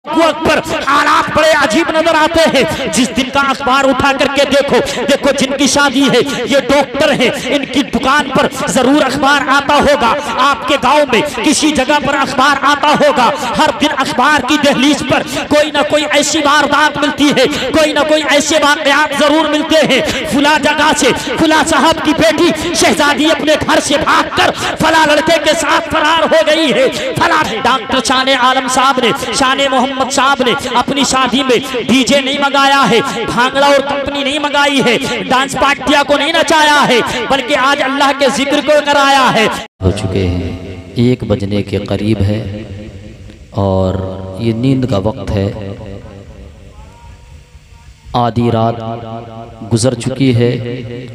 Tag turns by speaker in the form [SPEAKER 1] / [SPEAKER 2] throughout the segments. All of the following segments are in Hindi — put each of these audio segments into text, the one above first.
[SPEAKER 1] अकबर हालात बड़े अजीब नजर आते हैं। जिस दिन का अखबार उठा करके देखो देखो जिनकी शादी है ये डॉक्टर हैं, इनकी दुकान पर जरूर अखबार आता होगा। आपके गांव में किसी जगह पर अखबार आता होगा। हर दिन अखबार की दहलीज पर कोई ना कोई ऐसी वारदात मिलती है, कोई ना कोई ऐसे वाकयात जरूर मिलते हैं। फुला जगह से फुला साहब की बेटी शहजादी अपने घर से भागकर फला लड़के के साथ फरार हो गई है। फला डॉक्टर शान आलम साहब ने, शान मोहम्मद साहब ने अपनी शादी में डीजे नहीं मंगाया है, भांगड़ा और कंपनी नहीं मंगाई है, डांस पार्टियां को नहीं नचाया है, बल्कि आज अल्लाह के जिक्र को कराया है।
[SPEAKER 2] हो चुके हैं 1 बजने के करीब है और ये नींद का वक्त है। आधी रात गुजर चुकी है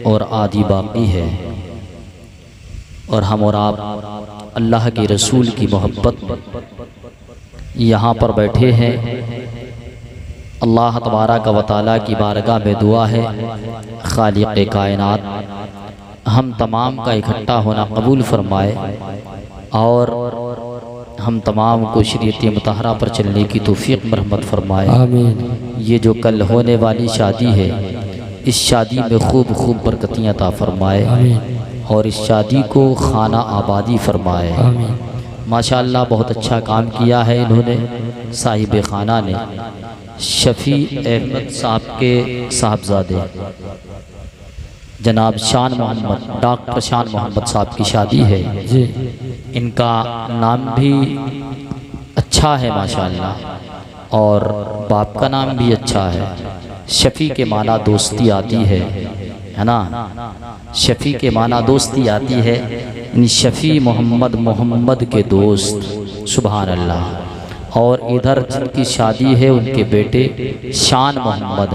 [SPEAKER 2] और आधी बाकी है और हम और आप अल्लाह के रसूल की मोहब्बत यहाँ पर बैठे हैं। अल्लाह तबारक व तआला की बारगाह में दुआ है, खालिक़ कायनात हम तमाम का इकट्ठा होना कबूल फरमाए और हम तमाम को शरीयत मुतहरा पर चलने की तौफीक मरहमत फरमाए। आमीन। ये जो कल होने वाली शादी है, इस शादी में खूब खूब बरकतियाँ अता फरमाए। आमीन। और इस शादी को खाना आबादी फरमाए। आमीन। माशाअल्लाह बहुत अच्छा काम किया है इन्होंने, साहिब खाना ने। शफ़ी अहमद साहब के साहबजादे जनाब शान मोहम्मद, डॉक्टर शान मोहम्मद साहब की शादी है जी। इनका नाम भी अच्छा है माशाअल्लाह और बाप का नाम भी अच्छा है। शफ़ी के माना दोस्ती आती है ना, शफ़ी के माना दोस्ती आती है। इन शफ़ी मोहम्मद, मोहम्मद के दोस्त, सुभान अल्लाह। और इधर जिनकी शादी है उनके बेटे शान मोहम्मद,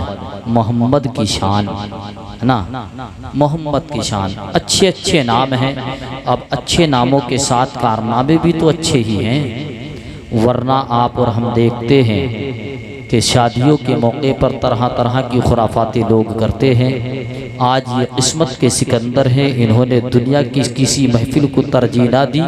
[SPEAKER 2] मोहम्मद की शान है ना, मोहम्मद की शान। अच्छे अच्छे नाम हैं। अब अच्छे नामों के साथ कारनामे भी तो अच्छे ही हैं, वरना आप और हम देखते हैं कि शादियों के मौके पर तरह तरह की खुराफाती लोग करते हैं। आज ये किस्मत के सिकंदर हैं, इन्होंने दुनिया की किसी महफिल को तरजीह ना दी,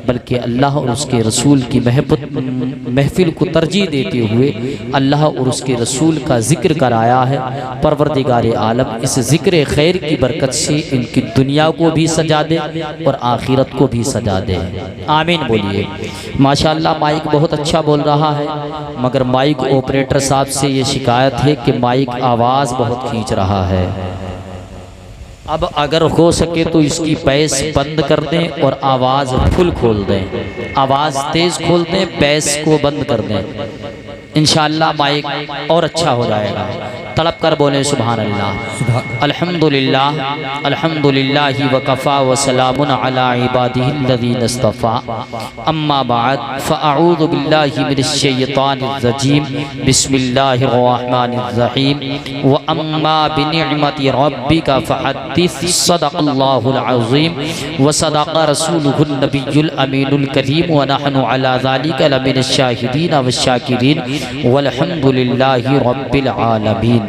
[SPEAKER 2] बल्कि अल्लाह और उसके रसूल की महफिल को तरजीह देते हुए अल्लाह और उसके रसूल का जिक्र कराया है। परवरदिगार आलम इस जिक्र खैर की बरकत से इनकी दुनिया को भी सजा दे और आखिरत को भी सजा दे। आमीन बोलिए। माशाअल्लाह माइक बहुत अच्छा बोल रहा है, मगर माइक ऑपरेटर साहब से ये शिकायत है कि माइक आवाज़ बहुत खींच रहा है। अब अगर हो सके तो इसकी बैस बंद कर दें और आवाज़ फुल खोल दें, आवाज़ तेज़ खोल दें, बैस को बंद कर दें। इंशाअल्लाह माइक और अच्छा हो जाएगा। तड़प कर बोले सुभान अल्लाह। अल्हम्दुलिल्लाह अल्हम्दुलिल्लाहि व कफ़ा व सलामुन अला इबादिहिल्लज़ीना इस्तफ़ा, अम्मा बाद फ़अऊज़ु बिल्लाहि मिनश शैतानिर रजीम, बिस्मिल्लाहिर रहमानिर रहीम। व अम्मा बिनिअमति रब्बिका फ़हद्दिस, सदक़ल्लाहुल अज़ीम व सदक़ रसूलुहुन नबियुल अमीनुल करीम व नहनु अला ज़ालिका लमिनश शाहिदीन वश्शाकिरीन वल्हम्दुलिल्लाहि रब्बिल आलमीन।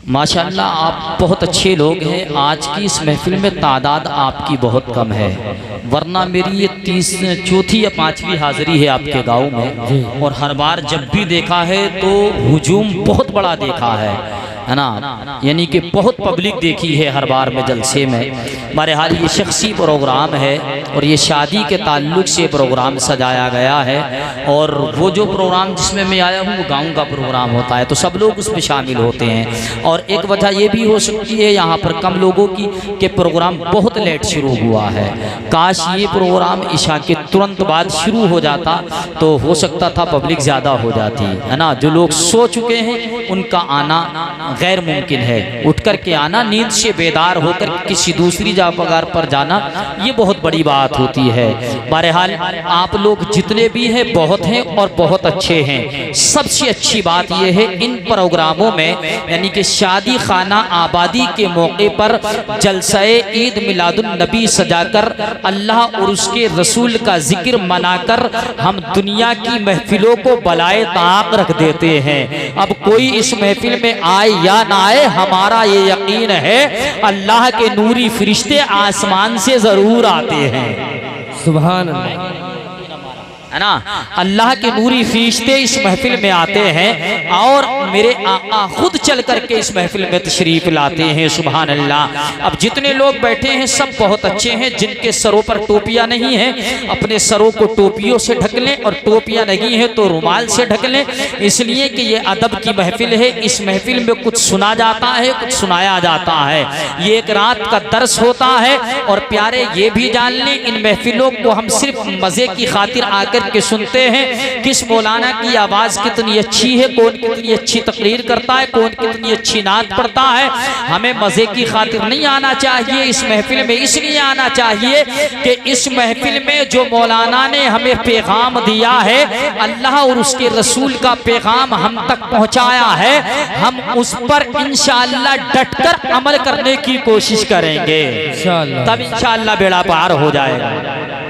[SPEAKER 2] माशाअल्लाह आप बहुत अच्छे लोग हैं। आज की इस महफिल में तादाद आपकी बहुत कम है, वरना मेरी ये चौथी या 5वीं हाजिरी है आपके गांव में, और हर बार जब भी देखा है तो हुजूम बहुत बड़ा देखा है ना, यानी कि बहुत पब्लिक देखी है हर बार में जलसे में। बहरहाल ये शख्सी प्रोग्राम है और ये शादी के ताल्लुक से प्रोग्राम सजाया गया है, और वो जो प्रोग्राम जिसमें मैं आया हूँ वो गाँव का प्रोग्राम होता है, तो सब लोग उसमें शामिल होते हैं। और एक वजह ये भी हो सकती है यहाँ पर कम लोगों की कि प्रोग्राम बहुत लेट शुरू हुआ है। काश ये प्रोग्राम इशा के तुरंत बाद शुरू हो जाता तो हो सकता था पब्लिक ज़्यादा हो जाती है ना। जो लोग सो चुके हैं उनका आना गैर मुमकिन है, उठ कर के आना, नींद से बेदार होकर किसी दूसरी जगह पर जाना, ये बहुत बड़ी बात होती है। बहरहाल आप लोग जितने भी हैं बहुत हैं और बहुत अच्छे हैं। सबसे अच्छी बात यह है इन प्रोग्रामों में, यानी कि शादी खाना आबादी के मौके पर जलसाए ईद मिलादुन नबी सजाकर अल्लाह और उसके रसूल का जिक्र मनाकर हम दुनिया की महफिलों को बलाए ताक रख देते हैं। अब कोई इस महफिल में आए या ना आए, हमारा ये यकीन है अल्लाह के नूरी फरिश्ते आसमान से जरूर आते हैं।
[SPEAKER 3] सुभान अल्लाह।
[SPEAKER 2] है ना। अल्लाह के नूरी फरिश्ते इस महफिल में आते हैं और मेरे आका खुद चल करके इस महफिल में तशरीफ लाते हैं। सुभान अल्लाह। अब जितने लोग बैठे हैं सब बहुत अच्छे हैं, जिनके सरों पर टोपियां नहीं हैं अपने सरों को टोपियों से ढक लें, और टोपियां नहीं है तो रुमाल से ढक लें, इसलिए कि ये अदब की महफिल है। इस महफिल में कुछ सुना जाता है, कुछ सुनाया जाता है, ये एक रात का दर्स होता है। और प्यारे ये भी जान लें, इन महफिलों को हम सिर्फ मज़े की खातिर आकर के सुनते हैं किस मौलाना की आवाज़ कितनी अच्छी है, कौन कितनी अच्छी तकरीर करता है, कौन कितनी अच्छी नात पढ़ता है। हमें मज़े की खातिर नहीं आना चाहिए इस महफिल में, इसलिए आना चाहिए कि इस महफिल में जो मौलाना ने हमें पैगाम दिया है, अल्लाह और उसके रसूल का पैगाम हम तक पहुंचाया है, हम उस पर इंशाअल्लाह डटकर अमल करने की कोशिश करेंगे, तब इंशाअल्लाह बेड़ा पार हो जाएगा,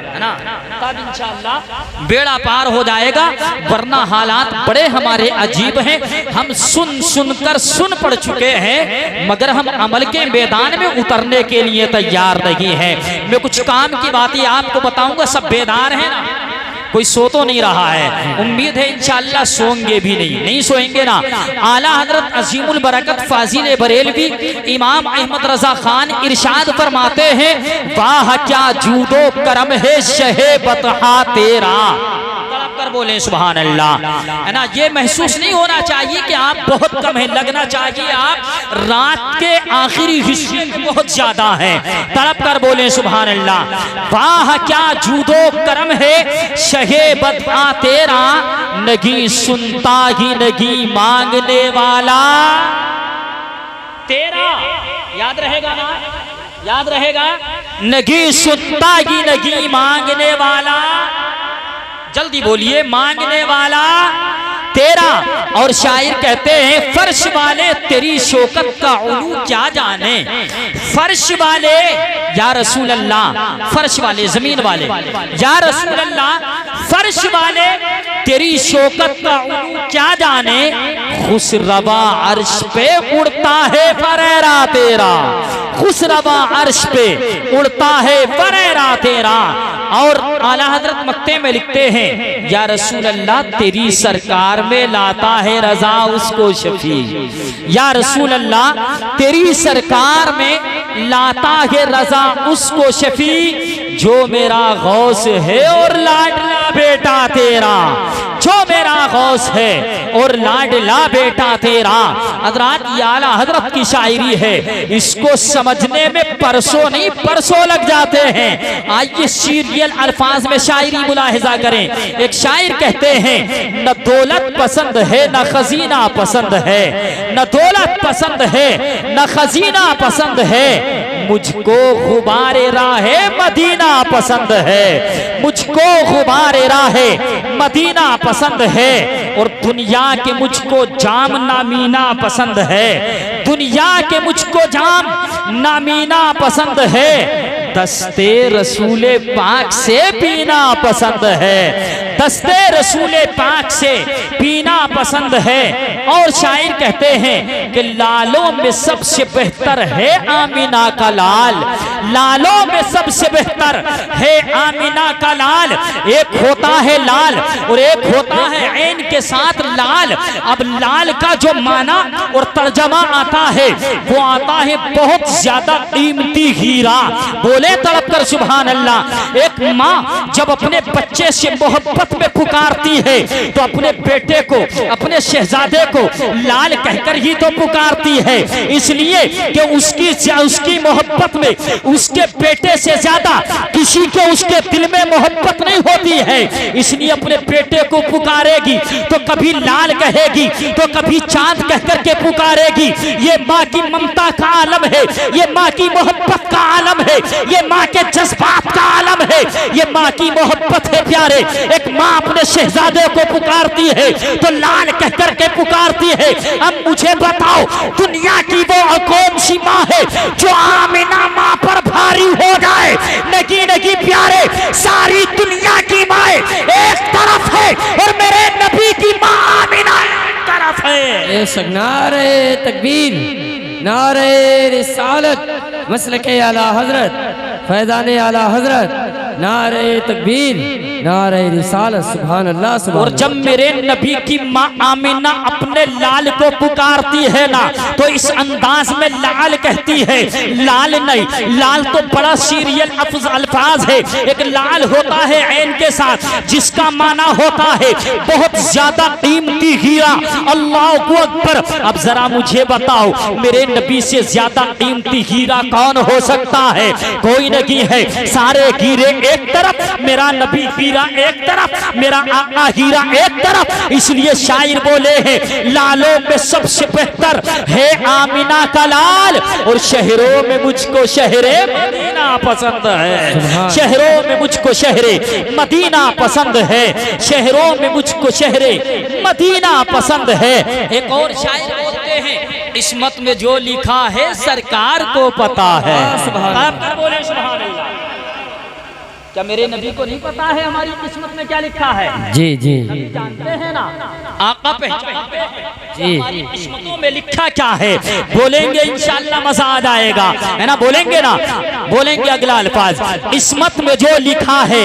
[SPEAKER 2] है ना, तब इंशाअल्लाह बेड़ा पार हो जाएगा। वरना हालात बड़े हमारे अजीब हैं, हम सुनकर सुन पड़ चुके हैं, मगर हम अमल के मैदान में उतरने के लिए तैयार नहीं है। मैं कुछ काम की बातें आपको बताऊंगा, सब बेदार हैं ना, कोई सो तो नहीं रहा है, उम्मीद है इंशाअल्लाह सोएंगे भी नहीं सोएंगे ना। आला हजरत अजीमुल बरकत फाजिल बरेलवी इमाम अहमद रजा खान इरशाद फरमाते हैं, वाह क्या जूदो करम है शहे बतहा तेरा। कर बोले सुभान अल्लाह, है ना। ये महसूस नहीं होना चाहिए कि आप बहुत कम है, लगना चाहिए आप रात के आखिरी हिस्से में बहुत ज्यादा है। तड़प कर बोले सुभान अल्लाह। वाह क्या जूदो करम है शहे बदआ तेरा, नगी सुनता ही नगी मांगने वाला तेरा। याद रहेगा ना, याद रहेगा। नगी सुनता ही नगी मांगने वाला, जल्दी बोलिए, मांगने वाला तेरा। और शायर कहते हैं, फर्श वाले तेरी शौकत का उलू क्या जाने। फर्श वाले या रसूल अल्लाह, फर्श वाले जमीन वाले या रसूल अल्लाह, फर्श वाले तेरी शौकत का उलू क्या जाने। खुसरवा अर्श पे उड़ता है फरेरा तेरा, खुसरवा अर्श पे उड़ता है फरेरा तेरा। और आला हजरत मक्ते में लिखते हैं, या रसूल अल्लाह तेरी सरकार में लाता है रजा उसको शफी। या रसूल अल्लाह तेरी सरकार में लाता है रजा उसको शफी, जो मेरा गौस है और लाडला बेटा तेरा, जो मेरा गौस है और लाडला बेटा तेरा। हजरत ये आला हजरत की शायरी है, इसको समझने में परसों नहीं परसों लग जाते हैं। आइए सीरियल अल्फाज में शायरी मुलाहिजा करें। एक शायर कहते हैं, न दौलत पसंद है न खजीना पसंद है, न दौलत पसंद है न खजीना पसंद है, मुझको गुबारे राहे मदीना पसंद है, मुझको गुबारे राहे मदीना पसंद है। और दुनिया के मुझको जाम नामीना पसंद है, दुनिया के मुझको जाम नामीना पसंद है, दस्ते रसूले पाक से पीना पसंद है, दस्ते रसूले पाक से पीना पसंद है। और शायर कहते हैं कि लालों में सबसे बेहतर है आमीना का लाल, लालों में सबसे बेहतर है आमीना का लाल। एक होता है लाल और एक होता है ऐन के साथ लाल। अब लाल का जो माना और तर्जमा आता है वो आता है बहुत ज्यादा कीमती हीरा। बोले तड़प कर सुभान अल्लाह। एक माँ जब अपने बच्चे से मोहब्बत में पुकारती है तो अपने बेटे को, अपने शहजादे को लाल कहकर ही तो पुकारती है, इसलिए कि उसकी मोहब्बत में उसके बेटे से ज्यादा किसी को उसके दिल में मोहब्बत नहीं होती है। इसलिए अपने बेटे को पुकारेगी तो कभी लाल कहेगी तो कभी चांद कहकर के पुकारेगी। ये माँ की ममता का आलम है, ये माँ की मोहब्बत का आलम है, ये माँ के जज्बात का आलम है, ये माँ की मोहब्बत है प्यारे। एक माँ अपने शहजादे को पुकारती है तो लाल कहकर के पुकारती है। अब मुझे बताओ दुनिया की वो कौन सी माँ है जो आमिना माँ पर भारी हो जाए। नगी नगी प्यारे, सारी दुनिया की माँ एक तरफ है और मेरे नबी की माँ आमिना एक तरफ है।
[SPEAKER 3] नारे तकबीर, नारे रिसालत, मसलके आला हजरत, फैजाने आला हजरत, नारे तकबीर। नारे रिसालत सुभान अल्लाह सुभान
[SPEAKER 1] और जब मेरे नबी की माँ आमिना अपने लाल को पुकारती है ना, तो इस अंदाज में लाल कहती है, लाल नहीं, लाल तो बड़ा सीरियल अल्फाज है। एक लाल होता है ऐन के साथ, जिसका माना होता है बहुत ज्यादा कीमती हीरा। अल्लाह अकबर। अब जरा मुझे बताओ, मेरे नबी से ज्यादा कीमती हीरा कौन हो सकता है? कोई नहीं है। सारे हीरे एक तरफ, मेरा नबी हीरा एक तरफ, मेरा आका हीरा एक तरफ। इसलिए शायर बोले हैं, लालों में सबसे बेहतर है आमिना का लाल, और शहरों में मुझको शहरे मदीना पसंद है। शहरों में मुझको शहरे मदीना पसंद है। शहरों में मुझको शहरे मदीना पसंद है। एक और शायर बोलते हैं, किस्मत में जो लिखा है सरकार को पता है। आप क्या बोले? सुभान अल्लाह। क्या मेरे नबी को नहीं पता है हमारी किस्मत में क्या लिखा है?
[SPEAKER 3] जी जी
[SPEAKER 1] जानते हैं ना, आका पहचानते हैं
[SPEAKER 3] जी।
[SPEAKER 1] हमारी किस्मतों में लिखा क्या है। बोलेंगे इंशाअल्लाह मजा आ जाएगा, है ना? बोलेंगे ना, बोलेंगे अगला अल्फाज, किस्मत में जो लिखा है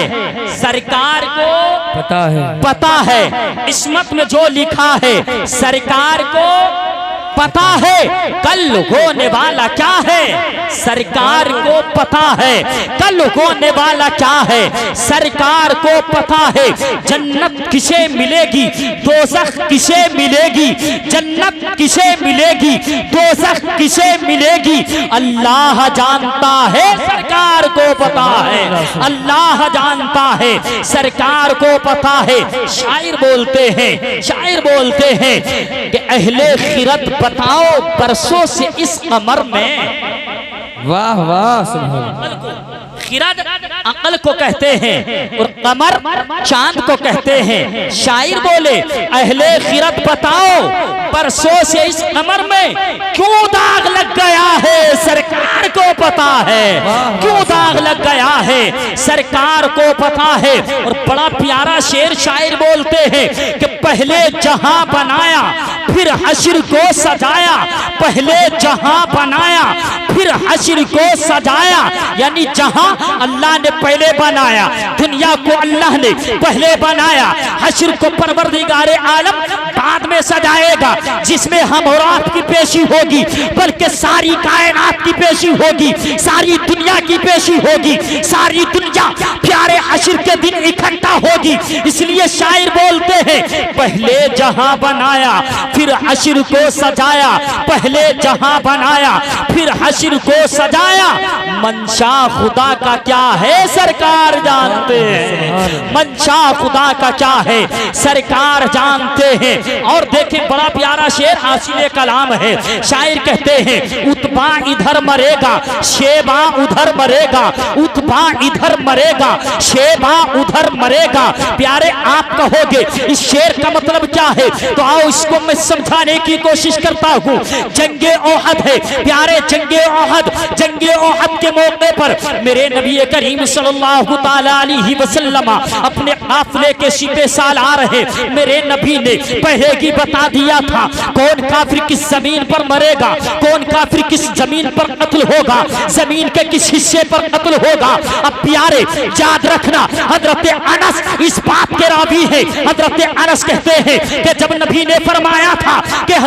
[SPEAKER 1] सरकार को
[SPEAKER 3] पता है,
[SPEAKER 1] पता है। किस्मत में जो लिखा है सरकार को पता है। कल होने वाला क्या है सरकार को पता है। कल होने वाला क्या है सरकार को पता है। जन्नत किसे मिलेगी, दोज़ख किसे मिलेगी, जन्नत किसे मिलेगी, दोज़ख किसे मिलेगी, अल्लाह जानता है सरकार को पता है। अल्लाह जानता है सरकार को पता है। शायर बोलते हैं, शायर बोलते हैं कि अहले खिरत बताओ बरसों से इस कमर में।
[SPEAKER 3] वाह वाह सुभान।
[SPEAKER 1] खिरत अकल को कहते हैं और कमर चांद को कहते हैं। शायर बोले, अहले खिरत बताओ बरसों से इस कमर में क्यों दाग लग गया है सरकार को पता है। क्यों दाग लग गया है सरकार को पता है। और बड़ा प्यारा शेर शायर बोलते हैं कि पहले जहां बनाया फिर हश्र को सजाया, पहले जहां बनाया फिर हश्र को सजाया। यानी जहां अल्लाह ने पहले बनाया, दुनिया को अल्लाह ने पहले बनाया, हश्र को परवरदिगारे आलम बाद में सजाएगा, जिसमें हम और आपकी पेशी होगी, बल्कि सारी कायनात की पेशी होगी, सारी दुनिया की पेशी होगी, सारी दुनिया प्यारे हश्र के दिन इकट्ठा होगी। इसलिए शायर बोलते हैं, पहले जहां बनाया फिर हश्र को सजाया, पहले जहां बनाया फिर हश्र को सजाया। मंशा खुदा का क्या है सरकार जानते हैं। मंशा खुदा का क्या है सरकार जानते हैं। और देखें बड़ा प्यारा शेर हासिले कलाम है। शायर कहते हैं, उतबा इधर मरेगा शेबा उधर मरेगा, उतबा इधर मरेगा शेबा उधर मरेगा। प्यारे आप कहोगे इस शेर का मतलब क्या है, तो आओ इसको मैं समझाने की कोशिश करता हूँ। जंगे ओहद है प्यारे, जंगे ओहद, जंगे ओहद के मौके पर मेरे नबी करीम सल्लल्लाहु ताला अलैहि वसल्लम अपने काफिले के सीपे साल आ रहे। मेरे नबी ने पहले ही बता दिया था कौन काफिर किस जमीन पर मरेगा, कौन काफिर किस जमीन पर कत्ल होगा, जमीन के किस हिस्से पर कत्ल होगा। अब प्यारे याद रखना, हजरत अनस इस बात के रावी है। हजरत अनस कहते हैं कि जब नबी ने फरमाया था कि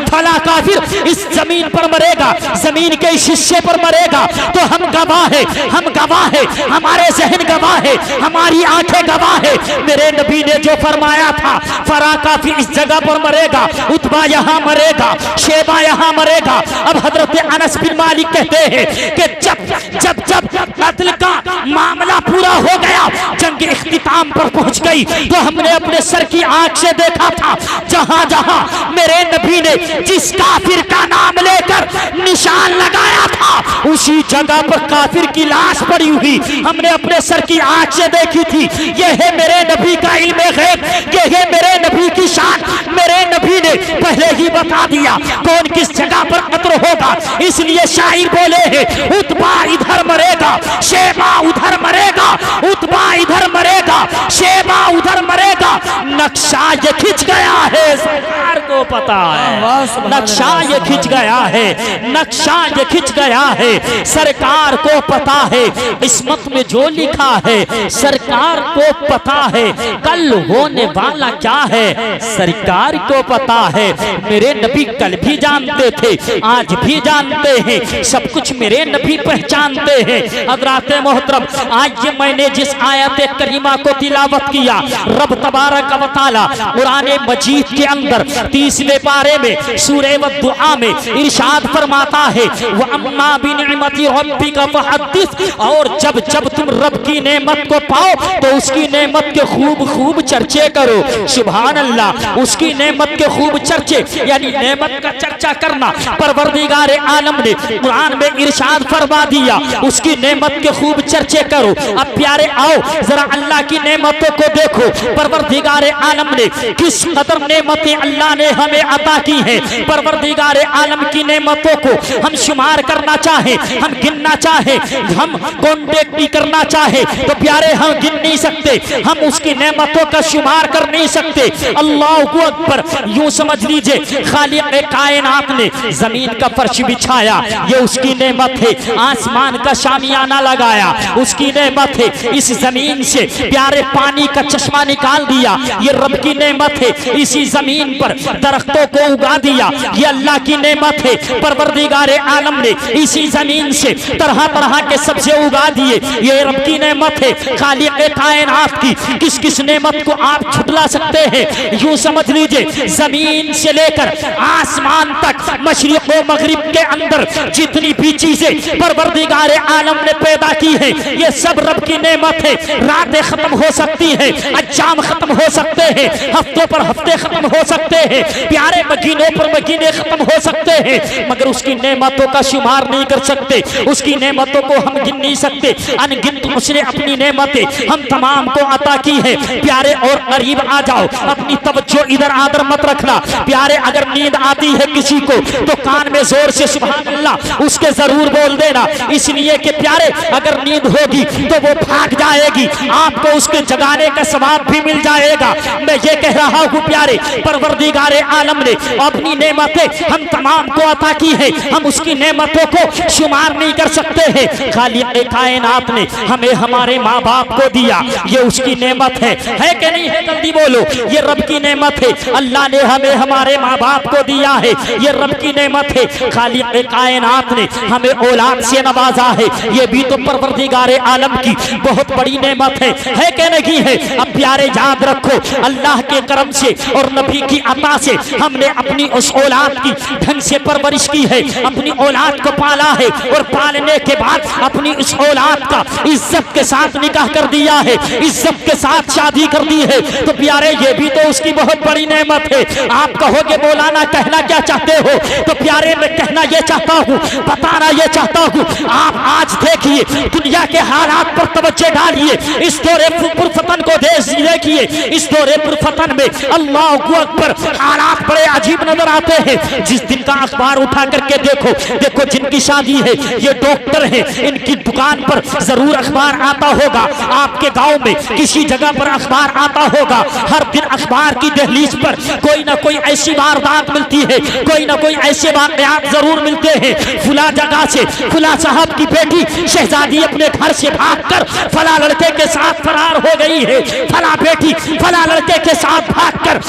[SPEAKER 1] फला काफिर इस जमीन पर मरेगा, जमीन के इस हिस्से पर मरेगा, तो हम गवाह है, हम गवाह है, हमारे जहन गवाह है, हमारी आंखें गवाह है। मेरे नबी ने जो फरमाया था फरा काफिर इस जगह पर मरेगा, उतबा यहाँ मरेगा, शेबा यहाँ मरेगा। अब हजरत अनस बिन मालिक कहते हैं कि जब जब जब कत्ल का मामला पूरा हो गया, जंग इख्तिताम पर पहुंच गई, तो हमने अपने सर की आंख से देखा था जहां जहां मेरे नबी ने जिस काफिर का नाम लेकर निशान लगाया था, उसी जगह पर काफिर की लाश पड़ी हुई हमने अपने सर की आंख से देखी थी। यह है मेरे नबी का इल्मे गैब, यह है मेरे नबी की शान। मेरे नबी ने पहले ही बता दिया कौन किस जगह पर कत्ल होगा। इसलिए शायर बोले हैं, उतबा इधर मरेगा शेबा उधर मरेगा, उतबा इधर मरेगा शेबा उधर मरेगा। नक्शा ये खिंच गया है सरकार को को पता
[SPEAKER 3] वाह,
[SPEAKER 1] है,
[SPEAKER 3] सुभान
[SPEAKER 1] नक्शा
[SPEAKER 3] अल्लाह,
[SPEAKER 1] ये खिंच गया है, नक्शा ये खिंच गया है, सरकार को पता है किस्मत में जो लिखा है, सरकार को पता है कल होने वाला क्या है, सरकार को पता है। मेरे नबी कल भी जानते थे, आज भी जानते हैं, सब कुछ मेरे नबी पहचानते हैं। हज़रात मोहतरम, आज ये मैंने जिस आयत करीमा को तिलावत किया, रब तबारक व तआला कुरान मजीद के अंदर 30वें पारे में सूरह वद्दुआ में इरशाद फरमाता है, व अम्मा बिनिअमति रब्बिका फहद्दिस, और जब जब तुम रब की नेमत को पाओ तो उसकी नेमत के खूब खूब चर्चे करो। सुभान अल्लाह, उसकी नेमत के खूब चर्चे, यानी नेमत का चर्चा करना। परवरदिगार आलम ने कुरान में इरशाद फरमा दिया, उसकी नेमत के खूब चर्चे करो। अब प्यारे आओ जरा अल्लाह की नेमतों को देखो, परवरदिगार आलम ने किस कदर नेमतें अल्लाह ने हमें अता की है। परवरदिगार आलम की नेमतों को हम शुमार करना चाहे, हम गिनना चाहे, हम कॉन्टेक्ट करना चाहे तो प्यारे हम गिन नहीं सकते, हम उसकी नेमतों का शुमार कर नहीं सकते। अल्लाहु अकबर, यूं समझ लीजिए खालिक कायनात ने जमीन का फर्श बिछाया, ये उसकी नेमत है। आसमान का शामियाना लगाया, उसकी नेमत है। इस जमीन से प्यारे पानी का चश्मा निकाल दिया, ये रब की नेमत है। इसी जमीन पर दरख्तों को उगा दिया, ये अल्लाह की नेमत है। परवरदिगार आलम ने इसी जमीन से तरह तरह के सब्जे उगा दिए, ये रब की नेमत है। खालिक कायनात की किस किस नेमत को आप छुटला सकते हैं? यूं समझ लीजिए जमीन से लेकर आसमान तक, मशरिक व मगरिब के अंदर जितनी भी चीजें परवरदिगार आलम ने पैदा की है, ये सब रब की नेमत है। रातें खत्म हो सकती है, अय्याम खत्म हो सकते हैं, हफ्तों पर हफ्ते खत्म हो सकते हैं, प्यारे महीनों पर महीने खत्म हो सकते हैं, मगर उसकी नेमतों का शुमार नहीं कर सकते, उसकी नेमतों को हम गिन नहीं सकते। अनगिनत उसने अपनी नेमतें हम तमाम को अता की है। प्यारे और करीब आ जाओ, अपनी तवज्जो इधर आदर मत रखना। प्यारे अगर नींद आती है किसी को तो कान में जोर से सुभान अल्लाह उसके जरूर बोल देना, इसलिए कि प्यारे अगर नींद होगी तो वो भाग जाएगी, आपको उसके जगाने का सवाब भी मिल जाएगा। मैं ये कह रहा हूँ प्यारे, परवरदिगार आलम ने अपनी नेमतें हम तमाम को अता की है, हम उसकी नेमतों को शुमार नहीं कर सकते हैं। खालिक कायनात ने हमें हमारे माँ बाप को दिया, ये उसकी नेमत है कि नहीं है? जल्दी बोलो, ये रब की नेमत है। अल्लाह ने हमें हमारे माँ बाप को दिया है, ये रब की नेमत है। खालिक कायनात ने हमें औलाद से नवाजा है, ये भी तो परवरदिगार आलम की बहुत बड़ी नेमत है कि नहीं है? अब प्यारे याद रखो, अल्लाह के करम से और नबी की अता से हमने अपनी उस औलाद की ढंग से परवरिश की है, अपनी औलाद को पाला है, और पालने के बाद अपनी उस औलाद का इज्जत के साथ निकाह कर दिया है, इज्जत के साथ शादी कर दी है। तो प्यारे ये भी तो उसकी बहुत बड़ी नेमत है। आप कहोगे मौलाना कहना क्या चाहते हो? तो प्यारे मैं कहना ये चाहता हूँ, बताना ये चाहता हूँ, आप आज देखिए दुनिया के हालात पर तवज्जो डालिए, इस दौरे पुरफतन को देखिए, इस दौरे पुरफतन में अल्लाह अकबर हालात बड़े अजीब नजर आते हैं। जिस दिन का अखबार उठा करके देखो, देखो जिनकी शादी है ये डॉक्टर है, इनकी दुकान पर जरूर अखबार आता होगा, आपके गांव में किसी जगह पर अखबार आता होगा। हर दिन अखबार की दहलीज पर कोई ना कोई ऐसी वारदात मिलती है, कोई ना कोई ऐसे वाकयात जरूर मिलते हैं। फुला जगह से फुला साहब की बेटी शहजादी अपने घर से भागकर फला लड़के के साथ फरार हो गई है, फला बेटी फला लड़के के साथ भागकर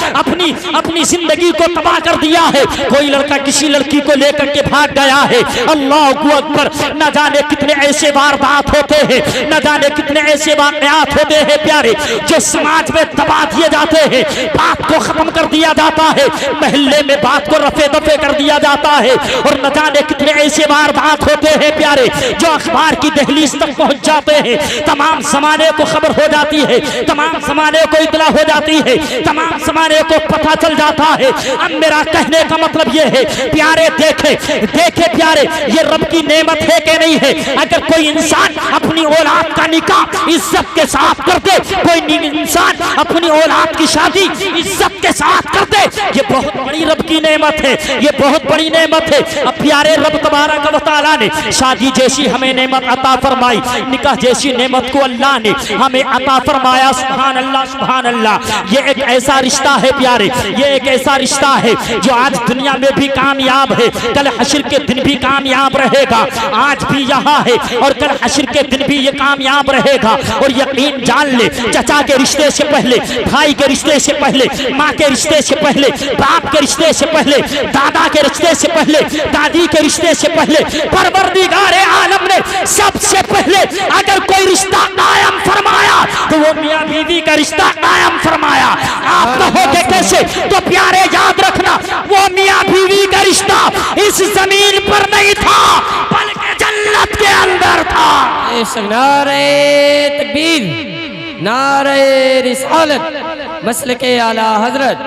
[SPEAKER 1] अपनी जिंदगी को तबाह कर दिया है। कोई लड़का किसी लड़की को लेकर के भाग गया है। अल्लाह अकबर, न जाने कितने ऐसे वारदात होते हैं, न जाने कितने ऐसे वाकयात होते हैं प्यारे, जो समाज में दबा दिए जाते हैं, बात को खत्म कर दिया जाता है, महल्ले में बात को रफे दफे कर दिया जाता है। और न जाने कितने ऐसे वारदात होते हैं प्यारे जो अखबार की दहलीज तक पहुंच जाते हैं, तमाम समाने को खबर हो जाती है, तमाम समाने को इतला हो जाती है, तमाम समाने को पता चल जाता है। अब मेरा कहने का मतलब यह है प्यारे, देखे प्यारे, ये रब की नेमत है कि नहीं है? अगर कोई इंसान अपनी औलाद का निकाह इज्जत के साथ कर दे, कोई इंसान अपनी औलाद की शादी इज्जत के साथ कर दे, ये बहुत बड़ी रब की नेमत है, ये बहुत बड़ी नेमत है। अब प्यारे रब तबारक व तआला ने शादी जैसी हमें नेमत अता फरमाई, निकाह जैसी नेमत को अल्लाह ने हमें अता फरमाया। सुभान अल्लाह, सुभान अल्लाह। ये एक ऐसा रिश्ता है प्यारे प्यारे, ये एक ऐसा रिश्ता है जो आज दुनिया में भी कामयाब है, कल हश्र के दिन भी कामयाब रहेगा। आज भी यहाँ है और कल हश्र के दिन भी ये कामयाब रहेगा। और यकीन जान ले, चचा के रिश्ते से पहले, भाई के रिश्ते से पहले, माँ के रिश्ते से पहले, बाप के रिश्ते से पहले, दादा के रिश्ते से पहले, दादी के रिश्ते से पहले, परवरदिगार आलम ने सबसे पहले अगर कोई रिश्ता कायम फरमाया तो वो मियाँ बीवी का रिश्ता कायम फरमाया। आप कहोगे कैसे? तो प्यारे याद रखना, वो मियाँ बीवी का रिश्ता इस जमीन पर नहीं था बल्कि जन्नत के अंदर था।
[SPEAKER 3] नारे तकबीर, नारे रिसालत, मसलके आला हजरत,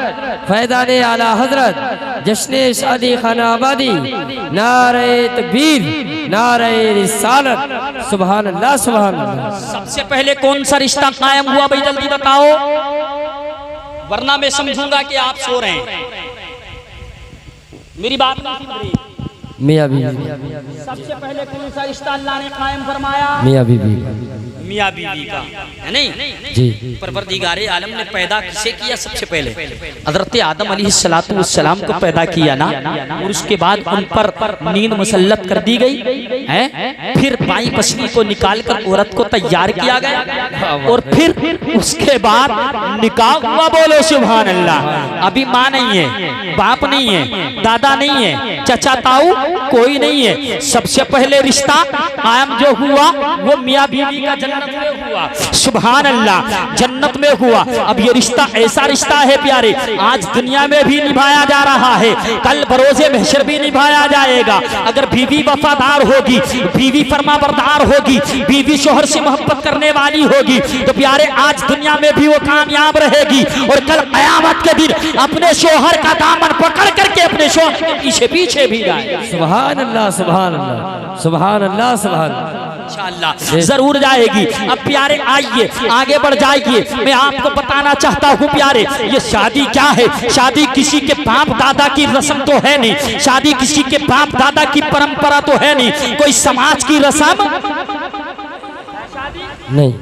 [SPEAKER 3] फैज़ाने आला हजरत, जश्ने शादी खाना आबादी, नारे तकबीर, नारे रिसालत, सुभान अल्लाह, सुभान अल्लाह।
[SPEAKER 1] सबसे पहले कौन सा रिश्ता कायम हुआ भाई, जल्दी बताओ, वरना मैं समझूंगा कि आप सो रहे हैं। मेरी बात नहीं सुन रही।
[SPEAKER 3] मियाँ बीवी,
[SPEAKER 1] सबसे पहले कौन सा रिश्ता अल्लाह ने कायम फरमाया?
[SPEAKER 3] मियाँ बीवी,
[SPEAKER 1] मियाँ बीवी का, है नहीं
[SPEAKER 3] जी।
[SPEAKER 1] परवरदिगारे आलम ने पैदा किसे किया? सबसे पहले हजरत आदम अलैहिस्सलाम को पैदा किया ना, और उसके बाद उन पर नींद मुसल्लत कर दी गई है। फिर बाई पसली को निकालकर औरत को तैयार किया गया और फिर उसके बाद निकाह हुआ। बोलो सुभान अल्लाह। अभी माँ नहीं है, बाप नहीं है, दादा नहीं है, चचा ताऊ कोई नहीं है। सबसे पहले रिश्ता कायम जो हुआ वो मियाँ बीवी का जन्नत में हुआ। सुभान अल्लाह, जन्नत में हुआ। अब ये रिश्ता ऐसा रिश्ता है प्यारे, आज दुनिया में भी निभाया जा रहा है, कल बरोज़े महशर भी निभाया जाएगा। अगर बीवी वफादार होगी, बीवी फरमाबरदार होगी, बीवी शोहर से मोहब्बत करने वाली होगी तो प्यारे आज दुनिया में भी वो कामयाब रहेगी और कल क़यामत के दिन अपने शोहर का दामन पकड़ करके अपने शोहर के पीछे पीछे भी जाए।
[SPEAKER 3] सुभान अल्लाह, सुभान अल्लाह, सुभान अल्लाह, सुभान अल्लाह,
[SPEAKER 1] इंशाअल्लाह जरूर जाएगी। अब प्यारे आइए आगे बढ़ जाइए। मैं आपको बताना चाहता हूँ प्यारे, ये शादी क्या है? शादी किसी के बाप दादा की रस्म तो है नहीं, शादी किसी के बाप दादा की परंपरा तो है नहीं, कोई समाज की रस्म
[SPEAKER 3] नहीं।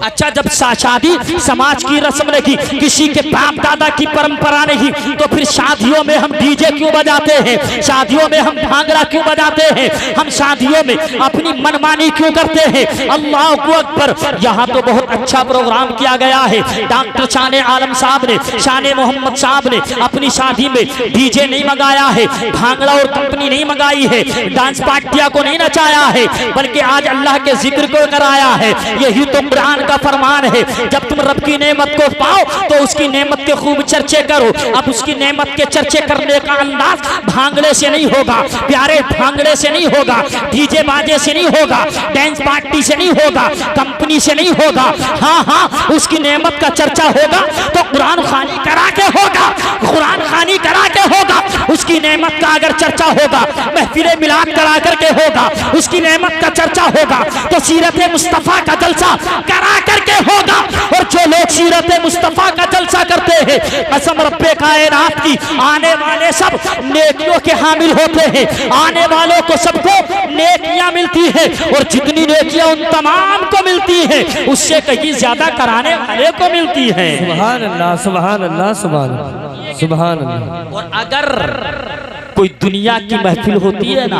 [SPEAKER 1] अच्छा, जब शादी समाज की रस्म नहीं, किसी के बाप दादा की परंपरा नहीं, तो फिर शादियों में हम डीजे क्यों बजाते हैं? शादियों में हम भांगड़ा क्यों बजाते हैं? हम शादियों में अपनी मनमानी क्यों करते हैं? अल्लाह अकबर। यहाँ तो बहुत अच्छा प्रोग्राम किया गया है। डॉक्टर शाने आलम साहब ने, शाने मोहम्मद साहब ने अपनी शादी में डीजे नहीं मंगाया है, भांगड़ा और कंपनी नहीं मंगाई है, डांस पार्टियां को नहीं नचाया है, बल्कि आज अल्लाह के जिक्र को कराया है। यही तो कुरान का फरमान है, जब तुम रब की नेमत को पाओ तो उसकी नेमत के खूब चर्चे करो। अब उसकी नेमत के चर्चे करने का अंदाज भांगड़े से नहीं होगा प्यारे, भांगड़े से नहीं होगा, डीजे बाजे से नहीं होगा, डांस पार्टी से नहीं होगा, कंपनी से नहीं होगा। हाँ हाँ, उसकी नेमत का चर्चा होगा तो कुरान खानी करा के होगा, कुरान खानी करा के होगा। उसकी नेमत का अगर चर्चा होगा, महफिल मिलाद करा करके होगा, उसकी नेमत का चर्चा होगा तो सीरत मुस्तफा का जलसा करा करके होगा। और जो लोग सीरत मुस्तफा का जलसा करते हैं, कसम रब्बे कायनात की, आने वाले सब नेकियों के हामिल होते हैं, आने वालों को सबको नेकियां मिलती है और जितनी नेकियां उन तमाम को मिलती है उससे कहीं ज्यादा कराने वाले को मिलती है।
[SPEAKER 3] सुभान अल्लाह, सुभान अल्लाह, सुभान अल्लाह, सुभान अल्लाह।
[SPEAKER 1] और अगर कोई दुनिया की महफिल होती है ना,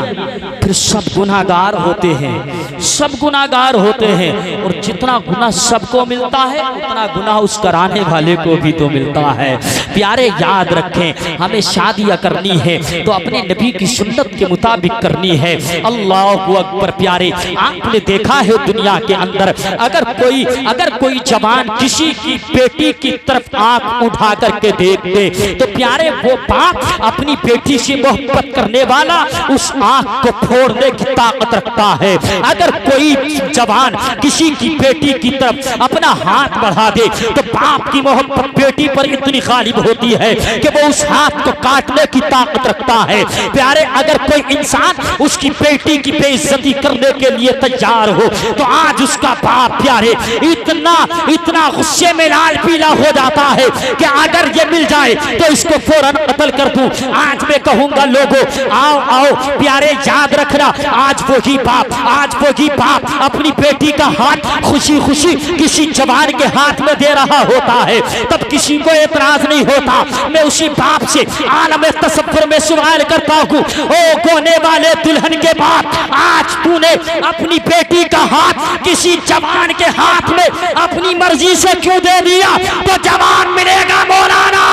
[SPEAKER 1] फिर सब गुनाहगार होते हैं, सब गुनाहगार होते हैं और जितना गुनाह सबको मिलता है उतना गुनाह उस कराने वाले को भी तो मिलता है। प्यारे याद रखें, हमें शादियां करनी है तो अपने नबी की सुन्नत के मुताबिक करनी है। अल्लाह अकबर। प्यारे, आपने देखा है दुनिया के अंदर अगर कोई जवान किसी की बेटी की तरफ आंख उठा करके देख दे तो प्यारे वो बाप अपनी बेटी से मोहब्बत करने वाला उस आंख को फोड़ने की ताकत रखता है। अगर कोई जवान किसी की बेटी की तरफ अपना हाथ बढ़ा दे तो बाप की मोहब्बत बेटी पर इतनी गालिब होती है कि वो उस हाथ को काटने की ताकत रखता है। प्यारे, अगर कोई इंसान उसकी बेटी की बेइज्जती करने के लिए तैयार हो तो आज उसका बाप प्यारे इतना गुस्से में लाल पीला हो जाता है कि अगर ये मिल जाए तो इसको फौरन कत्ल कर दूं। आज मैं कहूंगा कहूंगा लोगों आओ आओ प्यारे, याद रखना आज वही बाप अपनी बेटी का हाथ खुशी खुशी किसी जवान के हाथ में दे रहा होता है, तब किसी को एतराज नहीं होता। मैं उसी बाप से आलम तसव्वुर में सवाल करता हूँ, ओ गोने वाले दुल्हन के बाप, आज तूने अपनी बेटी का हाथ किसी जवान के हाथ में अपनी मर्जी से क्यों दे दिया? तो जवान मिलेगा मौलाना,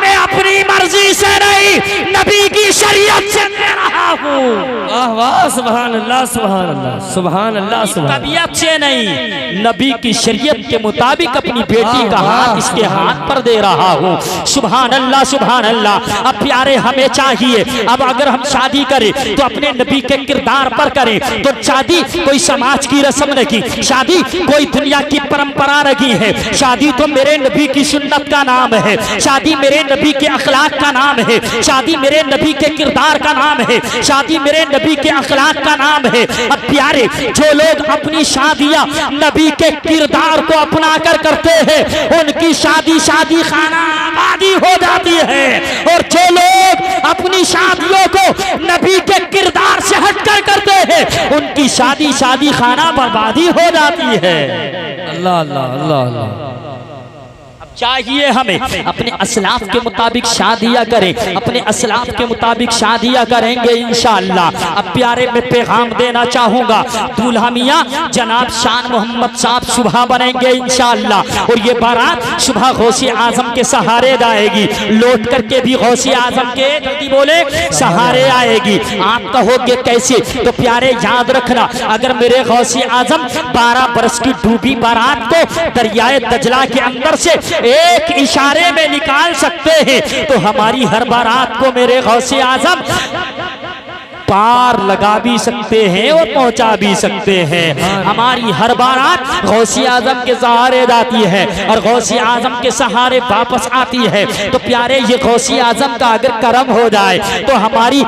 [SPEAKER 1] मैं अपनी मर्जी से नहीं, नबी की शरीयत से दे रहा हूँ।
[SPEAKER 3] वाह वाह, सुभान अल्लाह सुभान अल्लाह सुभान अल्लाह सुभान।
[SPEAKER 1] तबीयत से नहीं, नबी की शरीयत के मुताबिक अपनी बेटी का हाथ इसके हाथ पर दे रहा हूँ। सुभान अल्लाह सुभान अल्लाह। अब प्यारे हमें चाहिए, अब अगर हम शादी करें तो अपने नबी के किरदार पर करें। तो शादी कोई समाज की रस्म नहीं, शादी कोई दुनिया की परंपरा नहीं है, शादी तो मेरे नबी की सुन्नत का नाम है, शादी मेरे नबी के अखलाक का नाम है, शादी मेरे नबी के किरदार का नाम है, शादी मेरे नबी के अखलाक का नाम है। अब प्यारे जो लोग अपनी शादियां नबी के किरदार को अपना कर करते हैं, उनकी शादी शादी खाना आबादी हो जाती है, और जो लोग अपनी शादियों को नबी के किरदार से हटकर करते हैं, उनकी शादी शादी खाना बर्बादी हो जाती है।
[SPEAKER 3] अल्लाह अल्लाह अल्लाह अल्लाह।
[SPEAKER 1] चाहिए हमें अपने असलाफ के मुताबिक शादियां करें, अपने असलाफ के मुताबिक शादियां करेंगे इंशाअल्लाह। अब प्यारे में पैगाम देना चाहूंगा, दूल्हा मियां जनाब शान मोहम्मद साहब सुबह बनेंगे इंशाअल्लाह, और ये बारात सुबह गौसे आजम के सहारे जाएगी, लौट करके भी गौसे आजम के जल्दी बोले सहारे आएगी। आप कहोगे कैसे? तो प्यारे याद रखना, अगर मेरे गौसे आजम 12 बरस की डूबी बारात को दरियाए दजला के अंदर से एक इशारे में निकाल सकते हैं, तो हमारी हर बारात को मेरे गौसे आजम पार लगा भी सकते हैं और पहुंचा भी सकते हैं। हमारी हर बारात गौसे आजम के सहारे जाती है और गौसे आजम के सहारे वापस आती है। तो प्यारे ये गौसे आजम का अगर करम हो जाए तो हमारी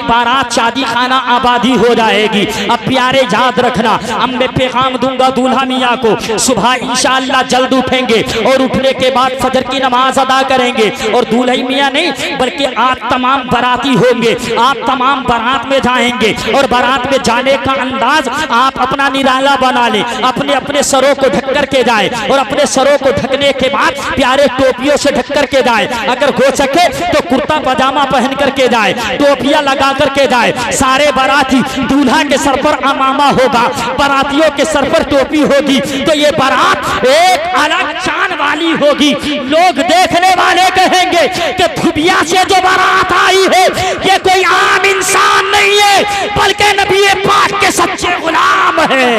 [SPEAKER 1] बारात शादी खाना आबादी हो जाएगी। अब प्यारे याद रखना, अब मैं पैगाम दूंगा दूल्हा मियाँ को, सुबह इंशाअल्लाह जल्द उठेंगे और उठने के बाद फजर की नमाज अदा करेंगे, और दूल्हा मियाँ नहीं बल्कि आप तमाम बाराती होंगे, आप तमाम बारात में जाएंगे, और बारात में जाने का अंदाज आप अपना निराला बना लें, अपने अपने सरों को ढक करके जाए, और अपने सरों को ढकने के बाद प्यारे टोपियों से ढक करके जाए, अगर हो सके तो कुर्ता पजामा पहन करके जाए, टोपियां लगा करके जाए। सारे बाराती दूल्हा के सर पर अमामा होगा, बारातियों के सर पर टोपी होगी, तो ये बारात एक अलग शान वाली होगी। लोग देखने वाले कहेंगे कि धुबिया से जो बारात आई है ये कोई आम इंसान नहीं है, बल्कि नबी पाक के सच्चे गुलाम है।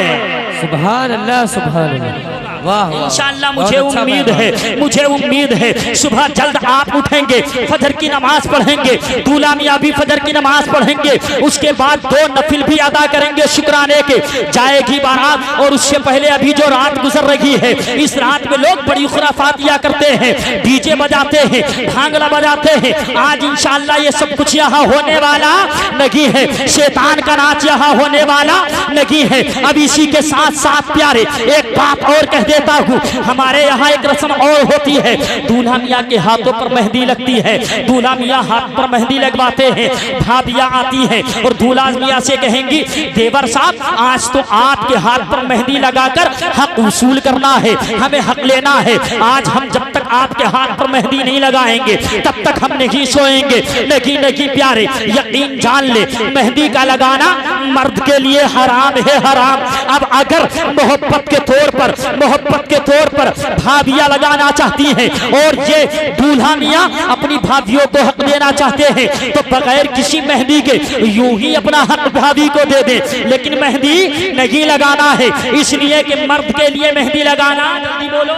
[SPEAKER 3] सुभान अल्लाह सुभान अल्लाह। वाह
[SPEAKER 1] इंशाअल्लाह मुझे उम्मीद है सुबह जल्द आप उठेंगे, फजर की नमाज पढ़ेंगे, दूल्हा मियां भी फजर की नमाज पढ़ेंगे, उसके बाद 2 नफिल भी अदा करेंगे शुक्राने के, जाएगी बारात। और उससे पहले अभी जो रात गुजर रही है, इस रात में लोग बड़ी खुराफातियां करते हैं, डीजे बजाते हैं, भांगड़ा बजाते हैं। आज इंशाअल्लाह ये सब कुछ यहाँ होने वाला नहीं है, शैतान का नाच यहाँ होने वाला नहीं है। अब इसी के साथ साथ प्यारे एक बात और कह देता हूँ, हमारे यहाँ एक रस्म और होती है, दूल्हा मियाँ के हाथों पर मेहंदी लगती है, दूल्हा मियाँ हाथ पर मेहंदी लगवाते हैं, भाभियाँ आती हैं और दूल्हा मियाँ से कहेंगी देवर साहब आज तो आपके हाथ पर मेहंदी लगाकर हक वसूल करना है, हमें हक लेना है। आज हम जब तक आपके हाथ पर मेहंदी नहीं लगाएंगे तब तक हम नहीं सोएंगे। नहीं प्यारे यकीन जान ले, मेहंदी का लगाना मर्द के लिए हराम है, हराम। अब अगर मोहब्बत के तौर पर भाभियां लगाना चाहती हैं और ये दूल्हा मियां अपनी भाभियों को हक देना चाहते हैं, तो बगैर किसी मेहंदी के यूं ही अपना हक भाभी को दे दे, लेकिन मेहंदी नहीं लगाना है, इसलिए कि मर्द के लिए मेहंदी लगाना, जल्दी बोलो,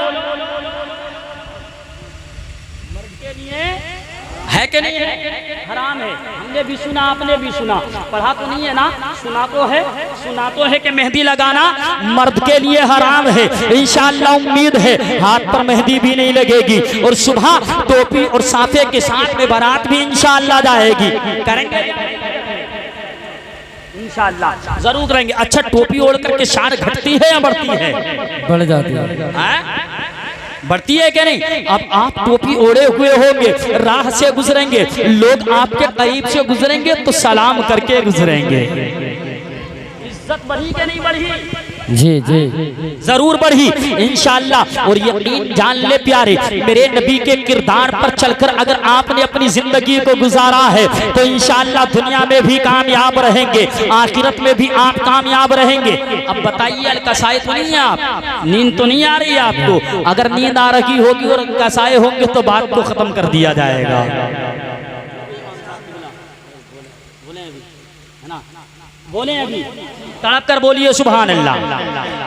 [SPEAKER 1] मर्द के लिए है कि नहीं है? हराम है। हमने भी सुना, आपने भी सुना, पढ़ा तो नहीं है ना, सुना तो है कि मेहंदी लगाना मर्द के लिए हराम है। इंशाअल्लाह उम्मीद है हाथ पर मेहंदी भी नहीं लगेगी और सुबह टोपी और साफे के साथ में बारात भी इंशाअल्लाह जाएगी। करेंगे इंशाअल्लाह, जरूर करेंगे। अच्छा, टोपी ओढ़ करके शान घटती है या बढ़ती है?
[SPEAKER 3] बढ़ जाती है।
[SPEAKER 1] बढ़ती है क्या नहीं? अब आप टोपी ओढ़े हुए होंगे, राह से गुजरेंगे, लोग आपके करीब से गुजरेंगे तो सलाम करके गुजरेंगे। इज्जत बढ़ी क्या नहीं बढ़ी?
[SPEAKER 3] जी जी
[SPEAKER 1] जरूर बढ़ी इंशाअल्लाह। और यकीन जान ले प्यारे, मेरे नबी के किरदार पर चलकर अगर आपने अपनी जिंदगी को गुजारा है तो इंशाअल्लाह दुनिया में भी कामयाब रहेंगे, आखिरत में भी आप कामयाब रहेंगे। अब बताइए, अलकसाए तो नहीं है आप? नींद तो नहीं आ रही है आपको? अगर नींद आ रही होगी और कसाए होंगे तो बात को खत्म कर दिया जाएगा। बोले अभी तड़प कर बोलिए सुभान अल्लाह।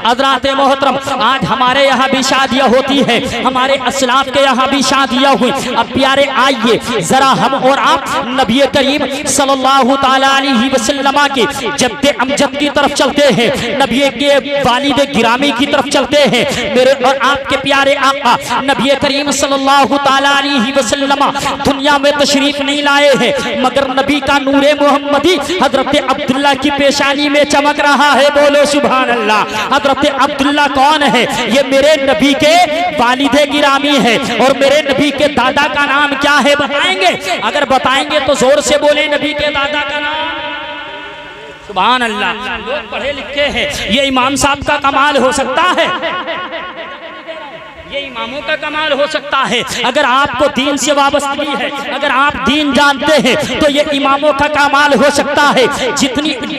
[SPEAKER 1] हज़रात मोहतरम, आज हमारे यहाँ भी शादियाँ होती है, हमारे असलाफ के यहाँ भी शादियाँ हुई। अब प्यारे आइए जरा हम और आप नबी करीम सल्लल्लाहु ताला अलैहि वसल्लम के जद्दे अमजद की तरफ चलते हैं, नबी के वालिद गिरामी की तरफ चलते हैं। मेरे और आपके प्यारे आका नबी करीम सल्लल्लाहु ताला अलैहि वसल्लम दुनिया में तशरीफ नहीं लाए हैं, मगर नबी का नूरे मोहम्मदी हजरत अब्दुल्ला की पेशानी में चमक रहा है। बोलो सुभान अल्लाह। हजरत अब्दुल्ला कौन है? ये मेरे नबी के वालिदे गिरामी है। और मेरे नबी के दादा का नाम क्या है बताएंगे? अगर बताएंगे तो जोर से बोले, नबी के दादा का नाम। सुभान अल्लाह। लोग पढ़े लिखे हैं, ये इमाम साहब का कमाल हो सकता है, ये इमामों का कमाल हो सकता है। अगर आपको दीन से वाबस्तगी है, अगर आप दीन जानते हैं तो ये इमामों का कमाल हो सकता है।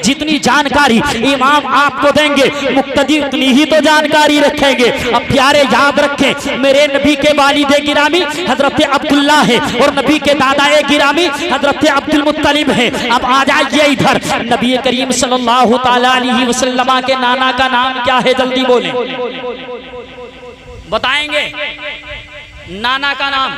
[SPEAKER 1] जितनी जानकारी इमाम आपको देंगे, मुक्तदी उतनी ही तो जानकारी रखेंगे। अब प्यारे याद रखें, मेरे नबी के वालिदे गिरामी हजरत अब्दुल्ला है और नबी के दादा गिरामी हजरत अब्दुल मुत्तलिब है। अब आ जाइए इधर, नबी करीम सल्लल्लाहु ताला अलैहि वसल्लम के नाना का नाम क्या है? जल्दी बोलें, बताएंगे नाना का नाम?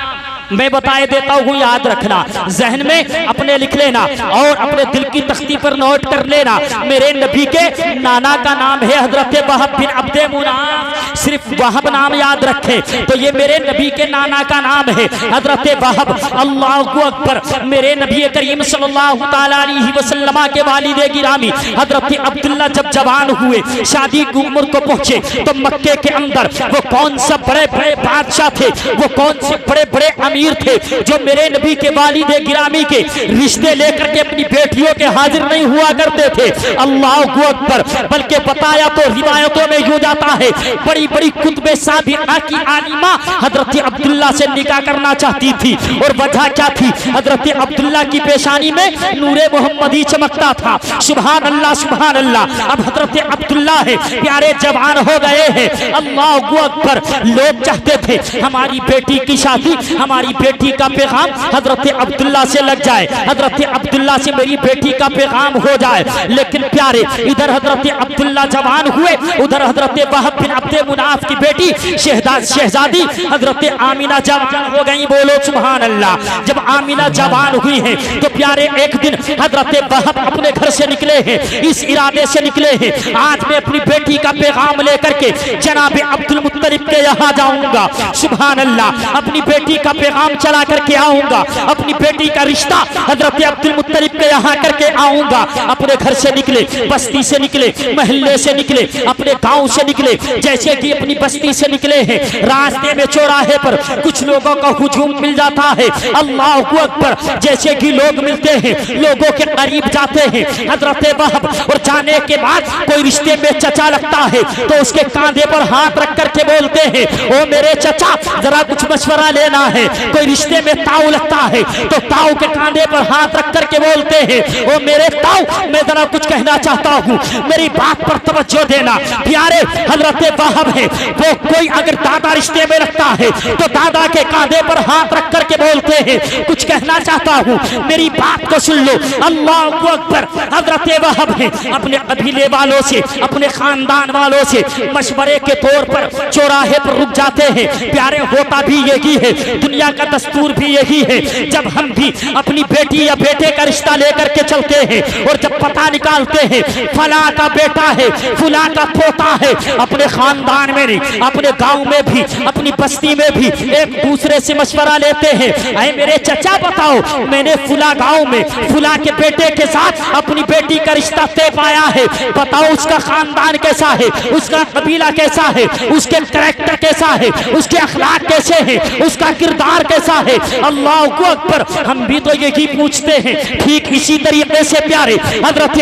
[SPEAKER 1] मैं बताए देता हूँ, याद रखना, जहन में अपने लिख लेना और अपने दिल की तख्ती पर नोट कर लेना। मेरे नबी के नाना का नाम है हजरत वहब बिन अब्दे मुनाफ। सिर्फ वहब नाम याद रखें तो ये मेरे नबी के नाना का नाम है हजरत वहब। अल्लाहु अकबर। मेरे नबी करीम सल्लल्लाहु ताला अलैहि वसल्लम के वालिदे गिरामी हजरत अब्दुल्ला जब जवान हुए, शादी की उम्र को पहुंचे, तो मक्के के अंदर वो कौन सा बड़े बड़े बादशाह थे, वो कौन से बड़े बड़े अमीर थे जो मेरे नबी के वालिदे गिरामी के रिश्ते लेकर के अपनी बेटियों के हाजिर नहीं हुआ करते थे? अल्लाहु अकबर। बल्कि बताया तो रिवायतों में यूं जाता है, बड़ी बड़ी कुतुबे साबिक़ा की आलिमा हजरत अब्दुल्ला से निकाह करना चाहती थी। और वजह क्या थी? हजरत अब्दुल्ला की पेशानी में नूरे मोहम्मदी चमकता था। सुभान अल्लाह, सुभान अल्लाह। अब हजरत अब्दुल्ला है प्यारे जवान हो गए हैं। अल्लाहु अकबर। लोग चाहते थे हमारी बेटी की शादी, हमारी बेटी का पैगाम हजरत अब्दुल्ला से लग जाए, हजरत अब्दुल्ला से मेरी बेटी का पैगाम हो जाए। लेकिन प्यारे, इधर हजरत अब्दुल्ला जवान हुए, उधर हजरत वहब बिन अब्दे मुनाफ की बेटी शहजादी हजरत आमीना जवान हो गई। बोलो सुभान अल्लाह। जब आमीना जवान हुई है तो प्यारे एक दिन हजरत वहब अपने घर से निकले हैं, इस इरादे से निकले हैं, आज मैं अपनी बेटी का पैगाम लेकर के जनाब अब्दुल मुत्तलिब के यहाँ जाऊंगा। सुभान अल्लाह। अपनी बेटी का पैगाम चला करके आऊंगा, अपनी बेटी का रिश्ता हजरत अब्दुल मुत्तलिब के यहाँ करके आऊंगा। अपने घर से निकले, बस्ती से निकले, महल्ले से निकले, अपने गांव से निकले, जैसे कि अपनी बस्ती से निकले हैं। रास्ते में चौराहे पर कुछ लोगों का हुजूम मिल जाता है। अल्लाहु अकबर। जैसे कि लोग मिलते हैं, लोगों के करीब जाते हैं हजरत वहब, और जाने के बाद कोई रिश्ते में चचा लगता है तो उसके कांधे पर हाथ रख करके बोलते हैं, ओ मेरे चचा जरा कुछ मशवरा लेना है। कोई रिश्ते में ताऊ लगता है तो ताऊ के कांधे पर हाथ रख करके बोलते हैं, ओ मेरे ताऊ मैं जरा कुछ कहना चाहता हूँ, मेरी बात पर तवज्जो देना। प्यारे हजरत वहब है, वो कोई अगर दादा रिश्ते में रखता है तो दादा के कांधे पर हाथ रख करके बोलते हैं, कुछ कहना चाहता हूँ, मेरी बात को सुन लो। अल्लाहु अकबर। हजरत वहब है अपने कबीले वालों से, अपने खानदान वालों से मशवरे के तौर पर चौराहे पर रुक जाते हैं। प्यारे होता भी यही है, दुनिया का दस्तूर भी यही है, जब हम भी अपनी बेटी या बेटे का रिश्ता लेकर के चलते हैं और जब पता निकालते हैं फला का बेटा है, फुला का पोता है, अपने खानदान में नहीं, अपने गांव में भी, अपनी बस्ती में भी एक दूसरे से मशवरा लेते हैं, अरे मेरे चचा बताओ मैंने फुला गांव में फुला के बेटे के साथ अपनी बेटी का रिश्ता तय पाया है, बताओ उसका खानदान कैसा है, उसका कबीला कैसा है, उसके कैरेक्टर कैसा है, उसके अखलाक कैसे हैं, उसका किरदार कैसा है। अल्लाह को अकबर, हम भी तो यही पूछते हैं। ठीक इसी तरीके से प्यारे हजरत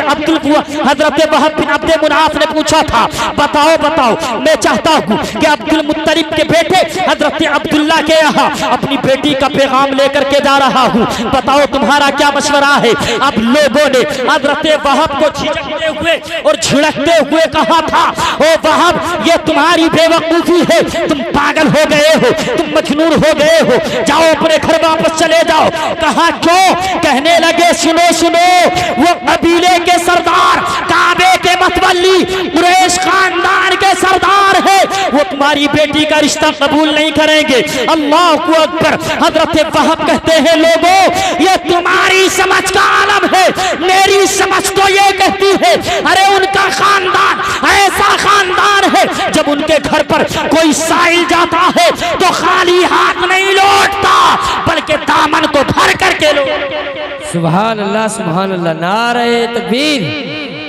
[SPEAKER 1] वहब बिन अब्दे मुनाफ ने पूछा था, बताओ बताओ मैं चाहता हूँ कि अब्दुल मुत्तलिब के बेटे हजरत अब्दुल्ला के यहाँ अपनी बेटी का पैगाम लेकर के जा रहा हूँ, बताओ तुम्हारा क्या मशवरा है। अब लोगों ने हजरत वहब को झिझकते हुए और झिड़कते हुए कहा था, ओ वहब ये तुम्हारी बेवकूफी है, तुम पागल हो गए हो, तुम मजनून हो गए हो, जाओ अपने घर वापस चले जाओ। कहा क्यों? कहने लगे सुनो सुनो, वो कबीले के सरदार, काबे के मतवल्ली, कुरैश खानदान के सरदार है, वो तुम्हारी बेटी का रिश्ता कबूल नहीं करेंगे। अल्लाह को अकबर। हजरत वहब कहते हैं लोगों ये तुम्हारी समझ का आलम है, मेरी समझ तो ये कहती है अरे उनका खानदान ऐसा खानदान है जब उनके घर पर कोई साइल जाता है तो खाली हाथ नहीं लौटता बल्कि दामन को भर करके लो।
[SPEAKER 3] सुभान अल्लाह, नारे तकबीर,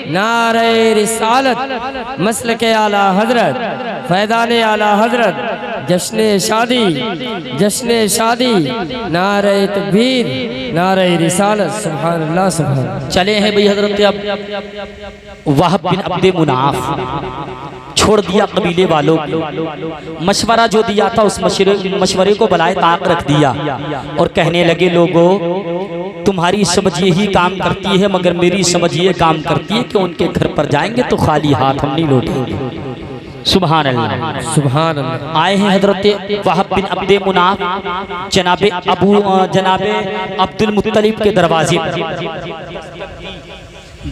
[SPEAKER 3] नारे रिसालत, मसलके आला हजरत, फैदाने आला हजरत, जश्ने शादी, नारे तकबीर, नारे रिसालत। सुभान अल्लाह, सुभान।
[SPEAKER 2] चले हैं भाई हजरत अब वहब बिन अब्दे मुनाफ छोड़ दिया कबीले वालों को, मशवरा जो दिया था उस मशवरे को बलाए ताक रख दिया और कहने लगे लोगों तुम्हारी समझ यही काम करती है मगर मेरी समझ ये काम करती है कि उनके घर पर जाएंगे तो खाली हाथ हम नहीं लौटेंगे। सुभान अल्लाह, सुभान अल्लाह। आए हैं हजरत वहब बिन अब्दे मुनाफ जनाबे अब्दुल मुत्तलिब के दरवाजे पर।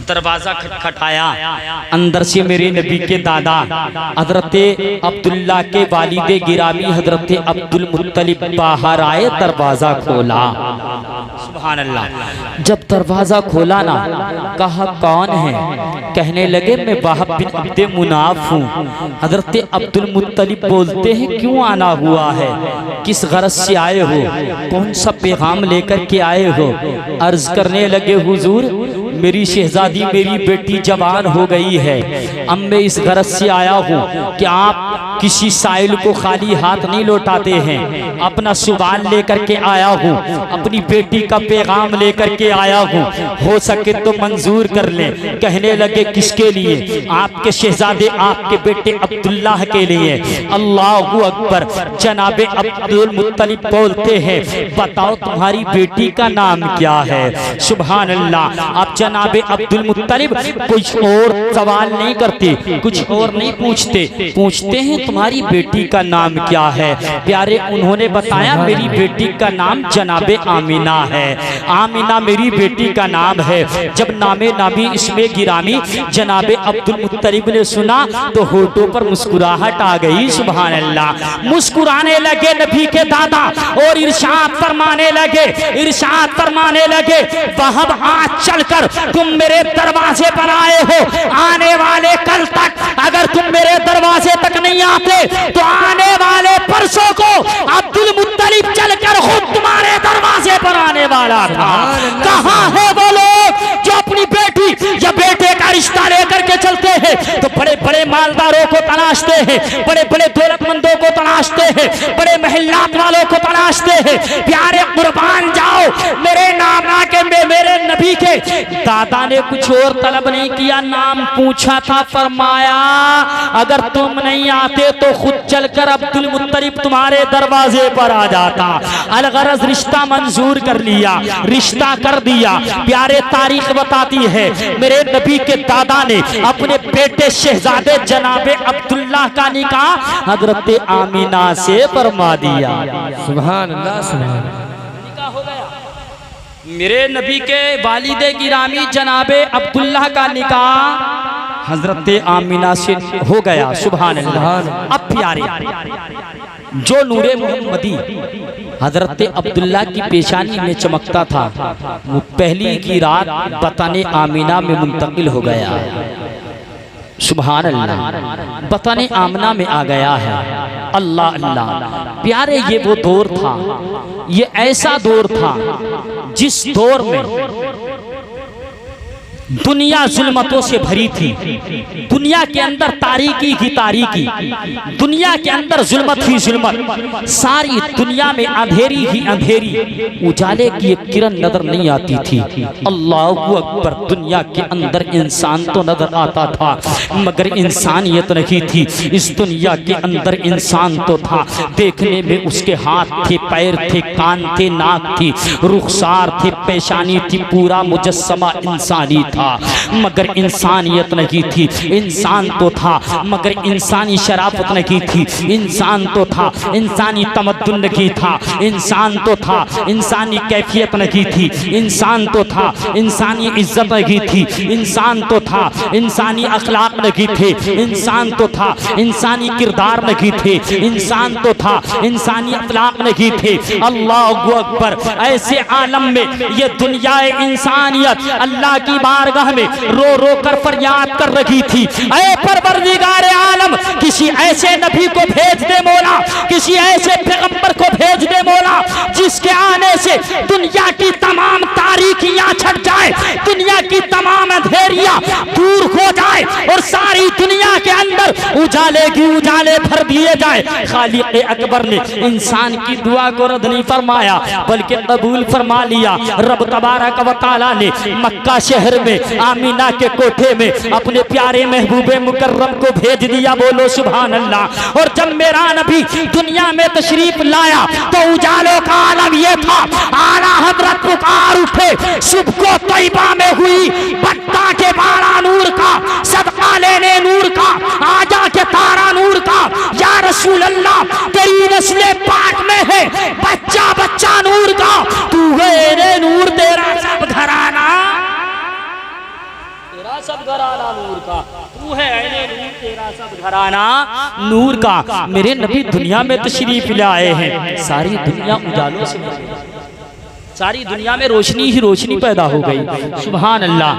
[SPEAKER 2] दरवाजा खटखटाया, अंदर से मेरे नबी के दादा हजरत अब्दुल्ला के वालिदे गिरामी हजरत अब्दुल मुत्तलिब बाहर आए, दरवाजा खोला। सुभान अल्लाह। जब दरवाजा खोला ना, कहा कौन है? कहने लगे मैं वहब बिन अब्दे मुनाफ हूँ। हजरत अब्दुल मुत्तलिब बोलते हैं क्यों आना हुआ है, किस गरज से आए हो, कौन सा पैगाम लेकर के आए हो? अर्ज करने लगे हुजूर मेरी शहजादी मेरी बेटी जवान हो गई है, अब मैं इस गरज से आया हूँ कि आप किसी साइल को खाली हाथ नहीं लौटाते हैं, अपना सुबान लेकर के आया हूँ, अपनी बेटी का पैगाम लेकर के आया हूँ, हो सके तो मंजूर कर लें। कहने लगे किसके लिए? आपके शहजादे आपके बेटे अब्दुल्लाह के लिए। अल्लाहु अकबर। जनाबे अब्दुल मुत्तलिब बोलते हैं बताओ तुम्हारी बेटी का नाम क्या है? सुभान अल्लाह। आप जनाबे अब्दुल मुत्तलिब कुछ और सवाल नहीं करते, कुछ और नहीं पूछते हैं तुम्हारी बेटी का नाम क्या है? प्यारे उन्होंने बताया मेरी बेटी का नाम जनाबे आमीना है, आमीना मेरी बेटी का नाम है। जब नामे नामी इसमें गिरामी जनाबे अब्दुल मुत्तलिब ने सुना तो होठों पर मुस्कुराहट आ गई। सुभान अल्लाह। मुस्कुराने लगे नबी के दादा और इरशाद फरमाने लगे वहब आज चलकर तुम मेरे दरवाजे पर आए हो, आने वाले कल तक अगर तुम मेरे दरवाजे तक नहीं आते तो आने वाले परसों को अब्दुल मुत्तलिब चलकर खुद तुम्हारे दरवाजे पर आने वाला था। कहाँ है वो लोग जो अपनी बेटी या बेटे का रिश्ता लेकर के चलते हैं तो बड़े बड़े मालदारों को तलाशते हैं, बड़े बड़े दौलतमंदों को तलाशते हैं, बड़े महल्लात वालों को तलाशते हैं। प्यारे कुर्बान जाओ मेरे नाना के मेरे नबी के दादा ने कुछ और तलब नहीं किया, नाम पूछा था, फरमाया अगर तुम नहीं आते तो खुद चलकर अब्दुल मुत्तलिब तुम्हारे दरवाजे पर आ जाता। अलगरज रिश्ता मंजूर कर लिया, रिश्ता कर दिया। प्यारे तारीख बताती है मेरे नबी के दादा ने अपने बेटे शहजादे जनाबे अब्दुल्ला का निकाह हजरत आमीना से फरमा दिया।
[SPEAKER 3] सुभान अल्लाह, सुभान अल्लाह।
[SPEAKER 2] मेरे नबी के वालिदे गिरामी जनाबे अब्दुल्ला का निकाह हजरत आमीना से हो गया। सुभान अल्लाह। अब प्यारे जो नूरे मोहम्मदी हजरत अब्दुल्ला की पेशानी में चमकता था, वो पहली की रात बतन आमिना में मुंतकिल हो गया। सुभान अल्लाह, बतन आमिना में आ गया है। अल्लाह अल्लाह प्यारे, ये वो दौर था, ये ऐसा दौर था जिस दौर में दुनिया जुल्मतों से भरी थी, दुनिया के अंदर तारीकी ही तारीकी, दुनिया के अंदर जुल्मत ही जुल्मत, सारी दुनिया में अंधेरी ही अंधेरी, उजाले की एक किरण नजर नहीं आती थी। अल्लाहू अकबर, दुनिया के अंदर इंसान तो नजर आता था मगर इंसानियत नहीं थी। इस दुनिया के अंदर इंसान तो था, देखने में उसके हाथ थे, पैर थे, कान थे, नाक थी, रुखसार थे, पेशानी थी, पूरा मुजस्समा इंसानी था मगर इंसानियत नहीं थी। इंसान तो था मगर इंसानी शराफत नहीं थी, इंसान तो था इंसानी तमद्दुन नहीं था, इंसान तो था इंसानी कैफियत नहीं थी, इंसान तो था इंसानी इज्जत नहीं थी, इंसान तो था इंसानी अखलाक नहीं थे, इंसान तो था इंसानी किरदार नहीं थे, इंसान तो था इंसानी अखलाक नहीं थे। अल्लाहू अकबर, ऐसे आलम में ये दुनिया इंसानियत अल्लाह की बारगाह में रो रो कर फरियाद कर रही थी, ऐ परवरदिगार आलम, किसी ऐसे नबी को भेज दे मौला, किसी ऐसे पैगंबर को भेज दे मौला जिसके आने से दुनिया की तमाम तारीकियां छट जाए, दुनिया की तमाम अंधेरियां दूर हो जाए और सारी दुनिया के अंदर उजाले की उजाले भर दिए जाए। खालिक अकबर ने इंसान की दुआ को रद्द नहीं फरमाया बल्कि कबूल फरमा लिया। रब तबारक व तआला ने मक्का शहर में आमीना के कोठे में अपने प्यारे महबूबे मुकर्रम को भेज दिया। बोलो सुभान अल्लाह। और जब मेरा नबी दुनिया में तशरीफ लाया तो उजालों का आलम यह था, आला हजरत पुकार उठे, सुबह को तैयबा में हुई बट्टा के बारा नूर का, सदका लेने नूर का, आजा के तारा नूर का, या रसूल अल्लाह तेरी नस्ले पाक में है बच्चा बच्चा नूर का, तू है नूर, तेरा सब घराना, तेरा सब घराना नूर का, तू है नूर, तेरा सब घराना नूर का। मेरे नबी दुनिया में तशरीफ लाए हैं, सारी दुनिया उजालों से, सारी दुनिया में रोशनी ही रोशनी पैदा हो गई। सुभान अल्लाह,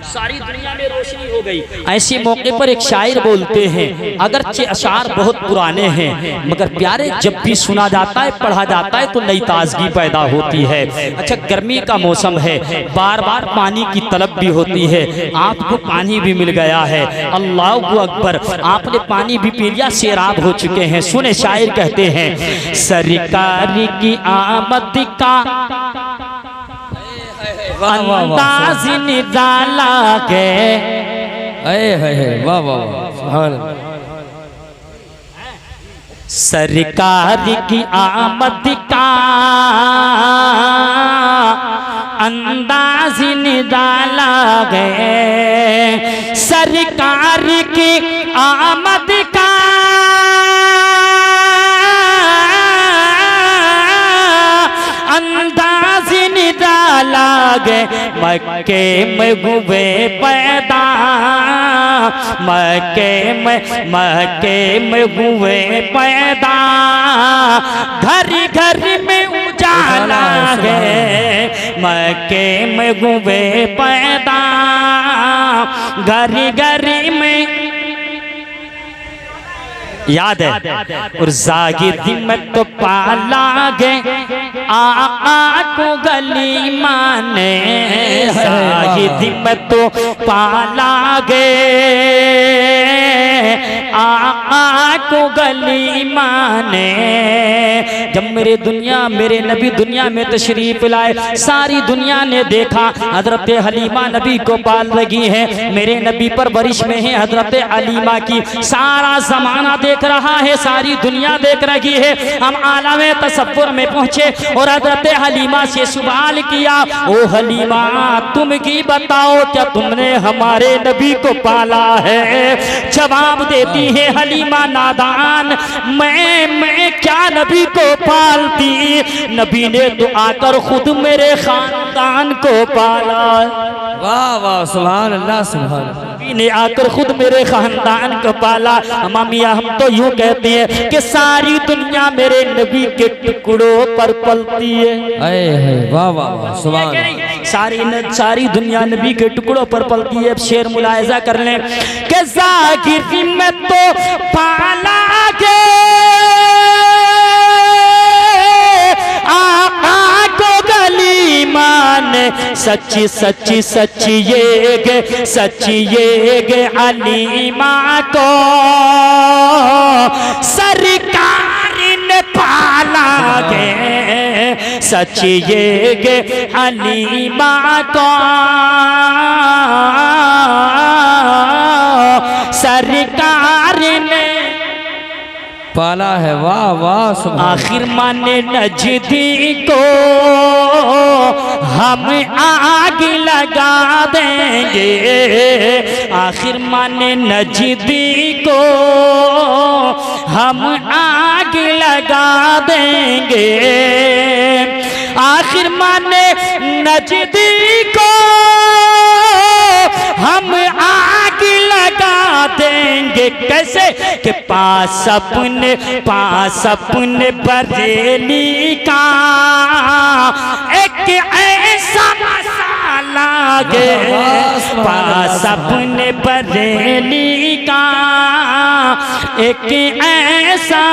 [SPEAKER 2] सारी दुनिया में रोशनी हो गई। ऐसे मौके पर एक शायर बोलते हैं, अगरचे अशार बहुत पुराने हैं मगर प्यारे जब भी सुना जाता है, पढ़ा जाता है तो नई ताजगी पैदा होती है। अच्छा, गर्मी का मौसम है, बार बार पानी की तलब भी होती है, आपको पानी भी मिल गया है, अल्लाहू अकबर, आपने पानी भी पी लिया, सैराब हो चुके हैं। सुने, शायर कहते हैं, सरकार की आमद का अंदाज निराला के,
[SPEAKER 3] वाह वाह सुभान अल्लाह।
[SPEAKER 2] सरकार की आमद का अंदाज निराला गए, सरकार की आमद का अंदाज निराला गए, मक्के में हुए पैदा, मक्के में हुए पैदा, घर घर में उजाला है, मक्के में हुए पैदा, घर घर में, याद है। और जागिदी में तो पाला गए आका को गली माने, जागिदी में तो पाला गए आका को गली माने। जब मेरे नबी दुनिया में तशरीफ लाए, सारी दुनिया ने देखा हजरत हलीमा नबी को पाल रही है, मेरे नबी पर बारिश में है हजरत हलीमा की, सारा जमाना देख रहा है, सारी दुनिया देख रही है। हम आलमे तसव्वुर में पहुंचे और हजरत हलीमा से सवाल किया, ओ हलीमा तुम की बताओ क्या तुमने हमारे नबी को पाला है? जवाब देती है हलीमा नादान, मैं क्या नबी को पालती, नबी ने तो आकर खुद मेरे खानदान को पाला।
[SPEAKER 3] वाह वाह सुभान अल्लाह सुभान अल्लाह।
[SPEAKER 1] नबी ने आकर खुद मेरे खानदान को पाला। मामिया हम तो यूं कहते हैं कि सारी दुनिया मेरे नबी के टुकड़ों पर पलती है।
[SPEAKER 3] वाह वाह वाह, सुभान अल्लाह।
[SPEAKER 1] सारी दुनिया नबी के टुकड़ों पर पलती है। शेर मुलाहिजा कर लें कि ज़ाहिर में तो पाला के आका को गली मान, सच्ची सच्ची सच्ची ये गे अली माँ को सरकार ने पाला गे, सच्ची ये गे अली माँ को सरकार ने
[SPEAKER 3] पाला है। वाह वाह,
[SPEAKER 1] आखिर माने नजदी को हम आग लगा देंगे, आखिर माने नजदी को हम आग लगा देंगे, आखिर माने नजदी को हम आग लगा देंगे। कैसे कि पास अपने बरेली का एक ऐसा मसाला गे, पास अपने बरेली का एक ऐसा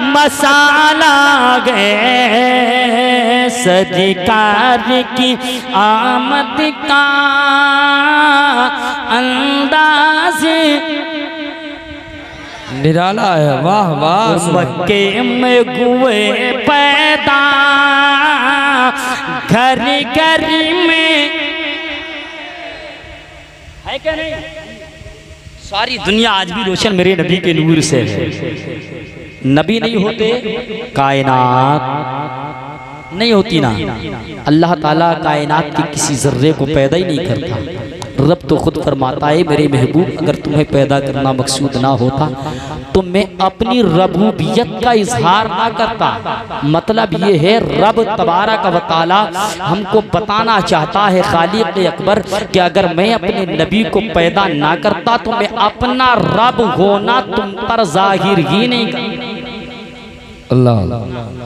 [SPEAKER 1] मसाला गे, सरकार की आमद का अंदाज
[SPEAKER 3] निराला है। वाह वाह,
[SPEAKER 1] मक्के में हुए पैदा घर घर में है क्या नहीं? सारी दुनिया आज भी रोशन मेरे नबी के नूर से है। नबी नहीं होते कायनात नहीं होती ना। अल्लाह ताला कायनात के किसी जर्रे को पैदा ही नहीं करता। रब तो खुद फरमाता है मेरे महबूब अगर तुम्हें पैदा करना मकसूद ना होता तो मैं अपनी रबूबियत का इजहार ना करता। मतलब ये है रब तबारक व तआला हमको बताना चाहता है खालिक अकबर कि अगर मैं अपने नबी को पैदा ना करता तो मैं अपना रब होना तुम पर जाहिर ही नहीं करता।
[SPEAKER 3] अल्लाह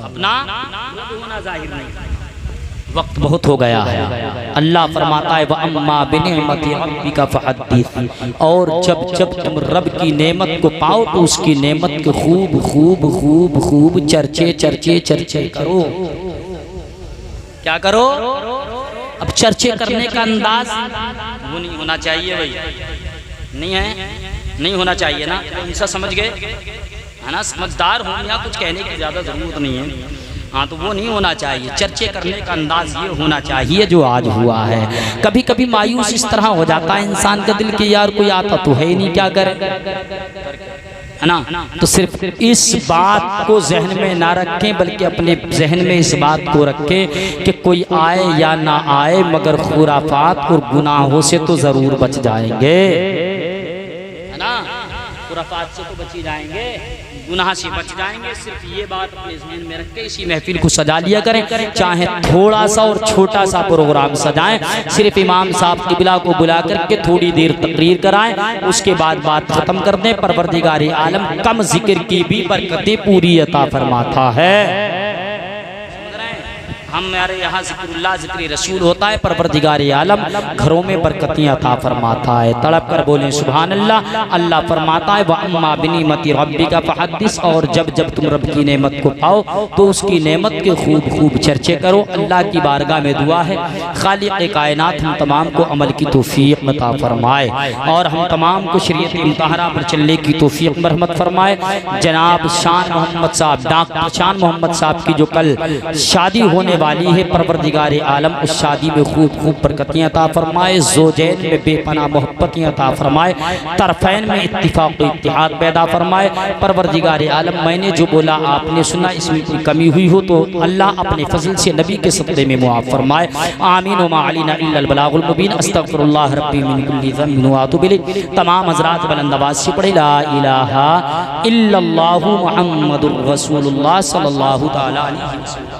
[SPEAKER 1] अपना रब होना जाहिर नहीं। वक्त बहुत हो गया है। अल्लाह फरमाता है वअम्मा बिनिअमति रब्बिका फहद्दिस, और जब जब तुम रब की नेमत को पाओ तो उसकी नेमत के खूब खूब खूब खूब चर्चे चर्चे चर्चे करो। क्या करो? अब चर्चे करने का अंदाज वो नहीं होना चाहिए भाई, नहीं है, नहीं होना चाहिए ना। ऐसा समझ गए है ना, समझदार हो या कुछ कहने की ज़्यादा ज़रूरत नहीं है। हाँ तो वो नहीं होना चाहिए। चर्चे करने का अंदाज ये होना चाहिए जो आज हुआ है। कभी कभी मायूस इस तरह हो जाता है इंसान का दिल कि यार कोई आता तो है ही नहीं, क्या करे, है ना। तो सिर्फ इस बात को जहन में ना रखें बल्कि अपने जहन में इस बात को रखें कि कोई आए या ना आए मगर खुराफात और गुनाहों से तो ज़रूर बच जाएंगे, है ना। खुराफात से तो बच ही जाएंगे, गुनाह से बच जाएंगे। सिर्फ ये बात अपने ज़हन में रख के इसी महफिल को सजा लिया करें। चाहे थोड़ा सा और छोटा सा प्रोग्राम सजाएं, सिर्फ इमाम साहब किबला को बुला करके थोड़ी देर तकरीर कराएं, उसके बाद बात खत्म कर दें। परवरदिगार आलम कम जिक्र की भी बरकतें पूरी अता फरमाता है। हमारे यहाँ ज़िक्रुल्लाह ज़िक्र रसूल होता है, परवरदिगार आलम घरों में बरकतें अता फरमाता है। तड़प कर बोलें सुभान अल्लाह। अल्लाह फरमाता है वअम्मा बिनिअमति रब्बिका फहद्दिस, और जब जब तुम रब की नेमत को पाओ तो उसकी नेमत के खूब खूब चर्चे करो। अल्लाह की बारगाह में दुआ है खालिक कायनात हम तमाम को अमल की तौफीक अता फरमाए और हम तमाम को शरीयत मुतहरा पर चलने की तौफीक मरहमत फरमाए। जनाब शान मोहम्मद साहब, डॉक्टर शान मोहम्मद साहब की जो कल शादी होने वाली है, परवरदिगार आलम उस शादी में खूब खूब बरकतें अता फरमाए, ज़ौजैन में बेपनाह मोहब्बतें अता फरमाए, तरफ़ैन में इत्तिफ़ाक़ व इत्तिहाद पैदा फरमाए। परवरदिगार आलम मैंने जो बोला आपने सुना, इसमें कोई कमी हुई हो तो अल्लाह अपने फजल से नबी के सदक़े में मुआफ़ फरमाए। आमीन व मा अलैना इल्लल बलागुल मुबीन। अस्तग़फिरुल्लाह रब्बी मिन कुल्लि ज़ंबिन व अतूबु इलैह। तमाम हज़रात बुलंद आवाज़ से पढ़े ला इलाहा इल्लल्लाहु मुहम्मदुर रसूलुल्लाह सल्लल्लाहु तआला अलैहि वसल्लम।